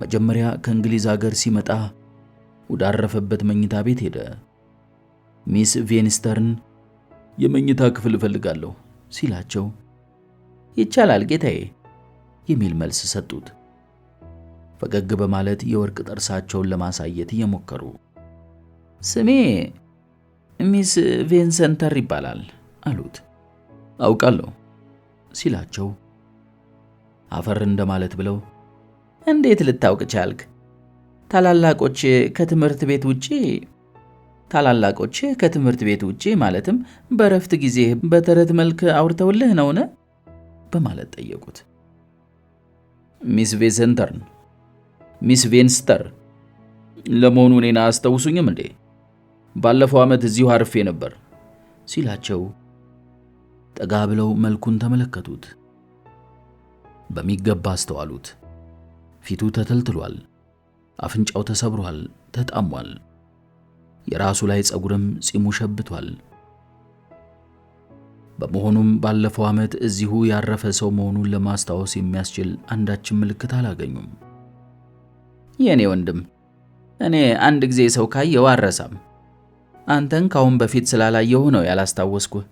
መጀመሪያ ከእንግሊዝ አገር ሲመጣ ወዳረፈበት መኝታ ቤት ሄደ። ሚስ ቬንስተርን የመኝታ ክፍል እፈልጋለሁ ሲላቸው ይቻላል ጌታዬ የሚል መልስ ሰጡት። ፈገግ በማለት የወርቅ ጥርሳቸውን ለማሳየት እየሞከሩ ስሜ ሚስ ቬንሰንተር ይባላል አሉት። አውቃለሁ ሲላቸው አፈር እንደማለት ብለው እንዴት ልታውቅ ቻልክ? ታላላቆች ከትምህርት ቤት ውጪ ማለትም በረፍት ጊዜ በተረት መልክ አውርተውልህ ነውን? በማለት ጠየቁት። ሚስ ቬንስተር ለመሆኑ እኔን አያስታውሱኝም እንዴ? ባለፈው ዓመት እዚሁ አርፌ ነበር ሲላቸው ጠጋ ብለው መልኩን ተመለከቱት። በሚገባ አስተዋሉት። ፊቱ ተተልትሏል፣ አፍንጫው ተሰብሯል፣ ተጣሟል። የራሱ ላይ ፀጉርም ጺሙ ሸብቷል። በመሆኑም ባለፈው ዓመት እዚሁ ያረፈ ሰው መሆኑን ለማስታወስ የሚያስችል አንዳችም ምልክት አላገኙም። የኔ ወንድም፣ እኔ አንድ ጊዜ ሰው ካየው አረሳም። አንተን ካሁን በፊት ስላላየሁ ነው ያላስታወስኩህ።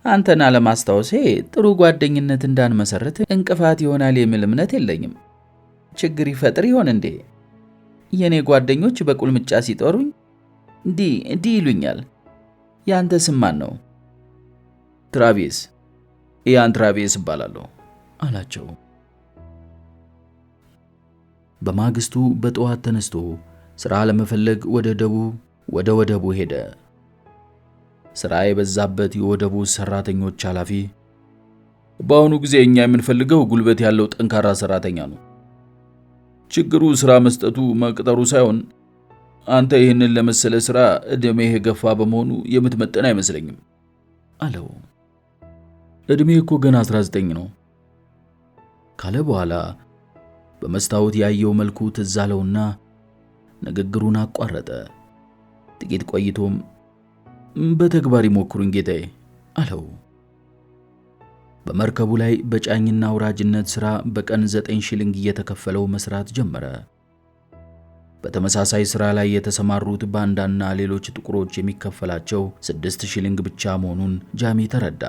አንተን አለማስታወሴ ጥሩ ጓደኝነት እንዳንመሰረት እንቅፋት ይሆናል የሚል እምነት የለኝም። ችግር ይፈጥር ይሆን እንዴ? የኔ ጓደኞች በቁልምጫ ሲጠሩኝ ዲ ይሉኛል። ያንተ ስም ማን ነው? ትራቪስ፣ ኢያን ትራቪስ እባላለሁ አላቸው። በማግስቱ በጠዋት ተነስቶ ሥራ ለመፈለግ ወደ ወደቡ ሄደ። ሥራ የበዛበት የወደቡ ሠራተኞች ኃላፊ በአሁኑ ጊዜ እኛ የምንፈልገው ጉልበት ያለው ጠንካራ ሠራተኛ ነው። ችግሩ ሥራ መስጠቱ መቅጠሩ ሳይሆን አንተ ይህንን ለመሰለ ሥራ ዕድሜህ የገፋ በመሆኑ የምትመጠን አይመስለኝም አለው። ዕድሜ እኮ ገና 19 ነው ካለ በኋላ በመስታወት ያየው መልኩ ትዝ አለውና ንግግሩን አቋረጠ። ጥቂት ቆይቶም በተግባር ይሞክሩኝ ጌታዬ አለው። በመርከቡ ላይ በጫኝና አውራጅነት ሥራ በቀን 9 ሺሊንግ እየተከፈለው መስራት ጀመረ። በተመሳሳይ ሥራ ላይ የተሰማሩት ባንዳና ሌሎች ጥቁሮች የሚከፈላቸው 6 ሺሊንግ ብቻ መሆኑን ጃሚ ተረዳ።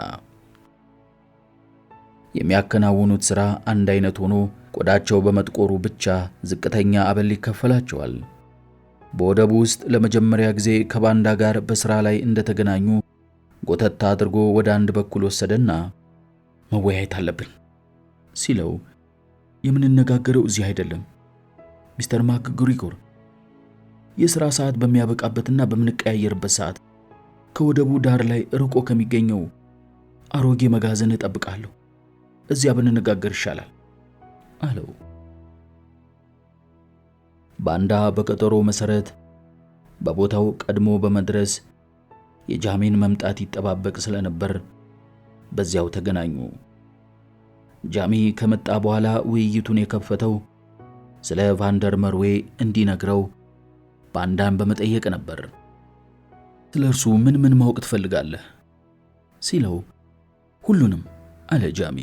የሚያከናውኑት ሥራ አንድ አይነት ሆኖ ቆዳቸው በመጥቆሩ ብቻ ዝቅተኛ አበል ይከፈላቸዋል። በወደቡ ውስጥ ለመጀመሪያ ጊዜ ከባንዳ ጋር በሥራ ላይ እንደተገናኙ ጎተታ አድርጎ ወደ አንድ በኩል ወሰደና መወያየት አለብን ሲለው የምንነጋገረው እዚህ አይደለም ሚስተር ማክግሪጎር፣ የሥራ ሰዓት በሚያበቃበትና በምንቀያየርበት ሰዓት ከወደቡ ዳር ላይ ርቆ ከሚገኘው አሮጌ መጋዘን እጠብቃለሁ። እዚያ ብንነጋገር ይሻላል አለው። ባንዳ በቀጠሮ መሰረት በቦታው ቀድሞ በመድረስ የጃሚን መምጣት ይጠባበቅ ስለነበር በዚያው ተገናኙ። ጃሚ ከመጣ በኋላ ውይይቱን የከፈተው ስለ ቫንደር መርዌ እንዲነግረው ባንዳን በመጠየቅ ነበር። ስለ እርሱ ምን ማወቅ ትፈልጋለህ ሲለው ሁሉንም አለ ጃሚ።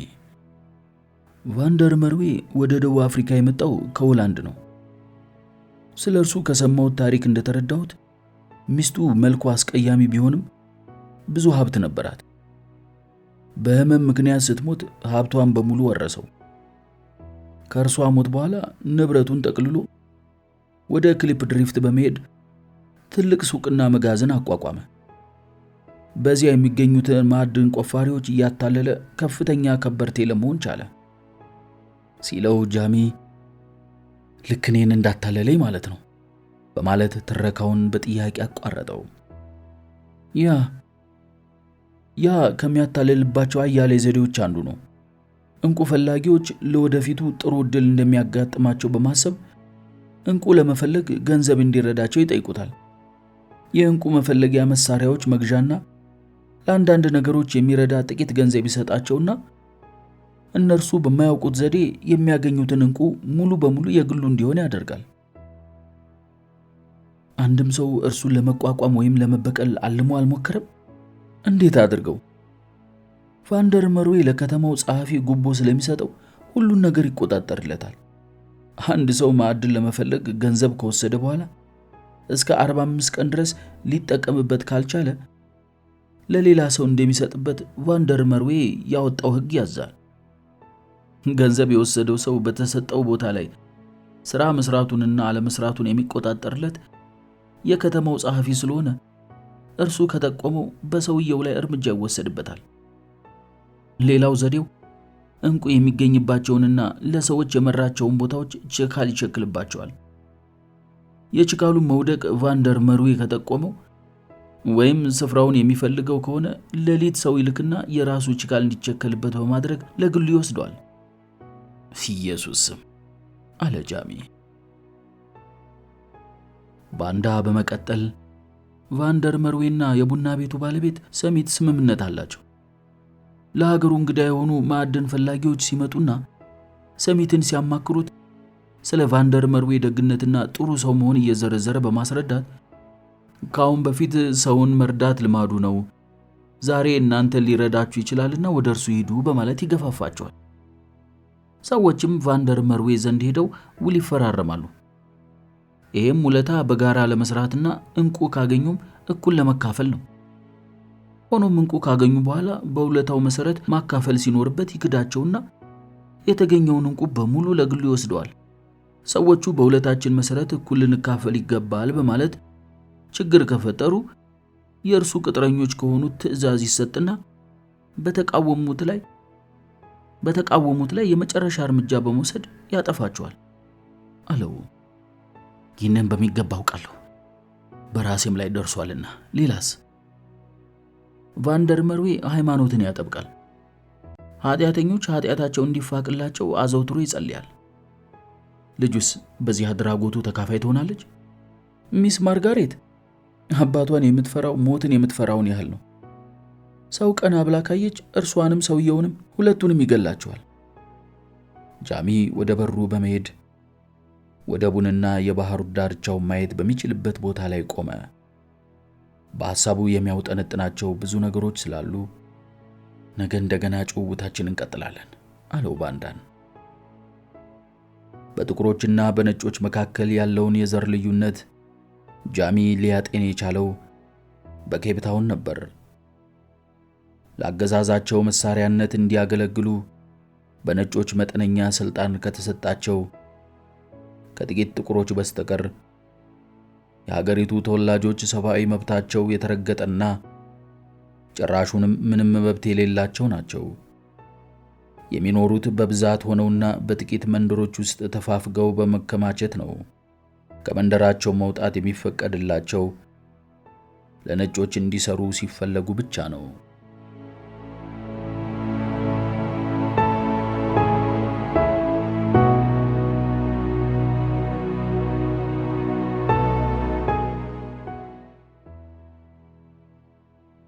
ቫንደር መርዌ ወደ ደቡብ አፍሪካ የመጣው ከሆላንድ ነው። ስለ እርሱ ከሰማሁት ታሪክ እንደተረዳሁት ሚስቱ መልኩ አስቀያሚ ቢሆንም ብዙ ሀብት ነበራት። በህመም ምክንያት ስትሞት ሀብቷን በሙሉ ወረሰው። ከእርሷ ሞት በኋላ ንብረቱን ጠቅልሎ ወደ ክሊፕ ድሪፍት በመሄድ ትልቅ ሱቅና መጋዘን አቋቋመ። በዚያ የሚገኙትን ማዕድን ቆፋሪዎች እያታለለ ከፍተኛ ከበርቴ ለመሆን ቻለ ሲለው ጃሚ ልክ እኔን እንዳታለለኝ ማለት ነው በማለት ትረካውን በጥያቄ አቋረጠው። ያ ከሚያታለልባቸው አያሌ ዘዴዎች አንዱ ነው። እንቁ ፈላጊዎች ለወደፊቱ ጥሩ ዕድል እንደሚያጋጥማቸው በማሰብ እንቁ ለመፈለግ ገንዘብ እንዲረዳቸው ይጠይቁታል። የእንቁ መፈለጊያ መሳሪያዎች መግዣና ለአንዳንድ ነገሮች የሚረዳ ጥቂት ገንዘብ ይሰጣቸውና እነርሱ በማያውቁት ዘዴ የሚያገኙትን እንቁ ሙሉ በሙሉ የግሉ እንዲሆን ያደርጋል። አንድም ሰው እርሱን ለመቋቋም ወይም ለመበቀል አልሞ አልሞከረም? እንዴት አድርገው? ቫንደር መርዌ ለከተማው ጸሐፊ ጉቦ ስለሚሰጠው ሁሉን ነገር ይቆጣጠርለታል። አንድ ሰው ማዕድን ለመፈለግ ገንዘብ ከወሰደ በኋላ እስከ 45 ቀን ድረስ ሊጠቀምበት ካልቻለ ለሌላ ሰው እንደሚሰጥበት ቫንደር መርዌ ያወጣው ሕግ ያዛል። ገንዘብ የወሰደው ሰው በተሰጠው ቦታ ላይ ሥራ መስራቱንና አለመስራቱን የሚቆጣጠርለት የከተማው ጸሐፊ ስለሆነ እርሱ ከጠቆመው በሰውየው ላይ እርምጃ ይወሰድበታል። ሌላው ዘዴው ዕንቁ የሚገኝባቸውንና ለሰዎች የመራቸውን ቦታዎች ችካል ይቸክልባቸዋል። የችካሉን መውደቅ ቫንደር መርዌ ከጠቆመው ወይም ስፍራውን የሚፈልገው ከሆነ ሌሊት ሰው ይልክና የራሱ ችካል እንዲቸከልበት በማድረግ ለግሉ ይወስደዋል። ኢየሱስ ስም አለ ጃሚ። ባንዳ በመቀጠል ቫንደር መርዌና የቡና ቤቱ ባለቤት ሰሚት ስምምነት አላቸው። ለሀገሩ እንግዳ የሆኑ ማዕድን ፈላጊዎች ሲመጡና ሰሚትን ሲያማክሩት ስለ ቫንደር መርዌ ደግነትና ጥሩ ሰው መሆን እየዘረዘረ በማስረዳት ካሁን በፊት ሰውን መርዳት ልማዱ ነው፣ ዛሬ እናንተ ሊረዳችሁ ይችላልና ወደ እርሱ ሂዱ በማለት ይገፋፋቸዋል። ሰዎችም ቫንደር መርዌ ዘንድ ሄደው ውል ይፈራረማሉ። ይሄም ውለታ በጋራ ለመስራትና ዕንቁ ካገኙም እኩል ለመካፈል ነው። ሆኖም ዕንቁ ካገኙ በኋላ በውለታው መሰረት ማካፈል ሲኖርበት ይክዳቸውና የተገኘውን ዕንቁ በሙሉ ለግሉ ይወስደዋል። ሰዎቹ በውለታችን መሰረት እኩል ልንካፈል ይገባል በማለት ችግር ከፈጠሩ የእርሱ ቅጥረኞች ከሆኑት ትዕዛዝ ይሰጥና በተቃወሙት ላይ የመጨረሻ እርምጃ በመውሰድ ያጠፋቸዋል አለው። ይህንን በሚገባ አውቃለሁ፣ በራሴም ላይ ደርሷልና። ሌላስ? ቫንደር መርዌ ሃይማኖትን ያጠብቃል። ኃጢአተኞች ኃጢአታቸው እንዲፋቅላቸው አዘውትሮ ይጸልያል። ልጁስ በዚህ አድራጎቱ ተካፋይ ትሆናለች? ሚስ ማርጋሬት አባቷን የምትፈራው ሞትን የምትፈራውን ያህል ነው። ሰው ቀና ብላ ካየች እርሷንም ሰውየውንም ሁለቱንም ይገላቸዋል። ጃሚ ወደ በሩ በመሄድ ወደቡንና የባህሩ ዳርቻው ማየት በሚችልበት ቦታ ላይ ቆመ። በሐሳቡ የሚያውጠነጥናቸው ብዙ ነገሮች ስላሉ ነገ እንደገና ጭውውታችንን እንቀጥላለን አለው ባንዳን። በጥቁሮችና በነጮች መካከል ያለውን የዘር ልዩነት ጃሚ ሊያጤን የቻለው በኬፕ ታውን ነበር። ለአገዛዛቸው መሳሪያነት እንዲያገለግሉ በነጮች መጠነኛ ስልጣን ከተሰጣቸው ከጥቂት ጥቁሮች በስተቀር የሀገሪቱ ተወላጆች ሰብአዊ መብታቸው የተረገጠና ጭራሹንም ምንም መብት የሌላቸው ናቸው። የሚኖሩት በብዛት ሆነውና በጥቂት መንደሮች ውስጥ ተፋፍገው በመከማቸት ነው። ከመንደራቸው መውጣት የሚፈቀድላቸው ለነጮች እንዲሰሩ ሲፈለጉ ብቻ ነው።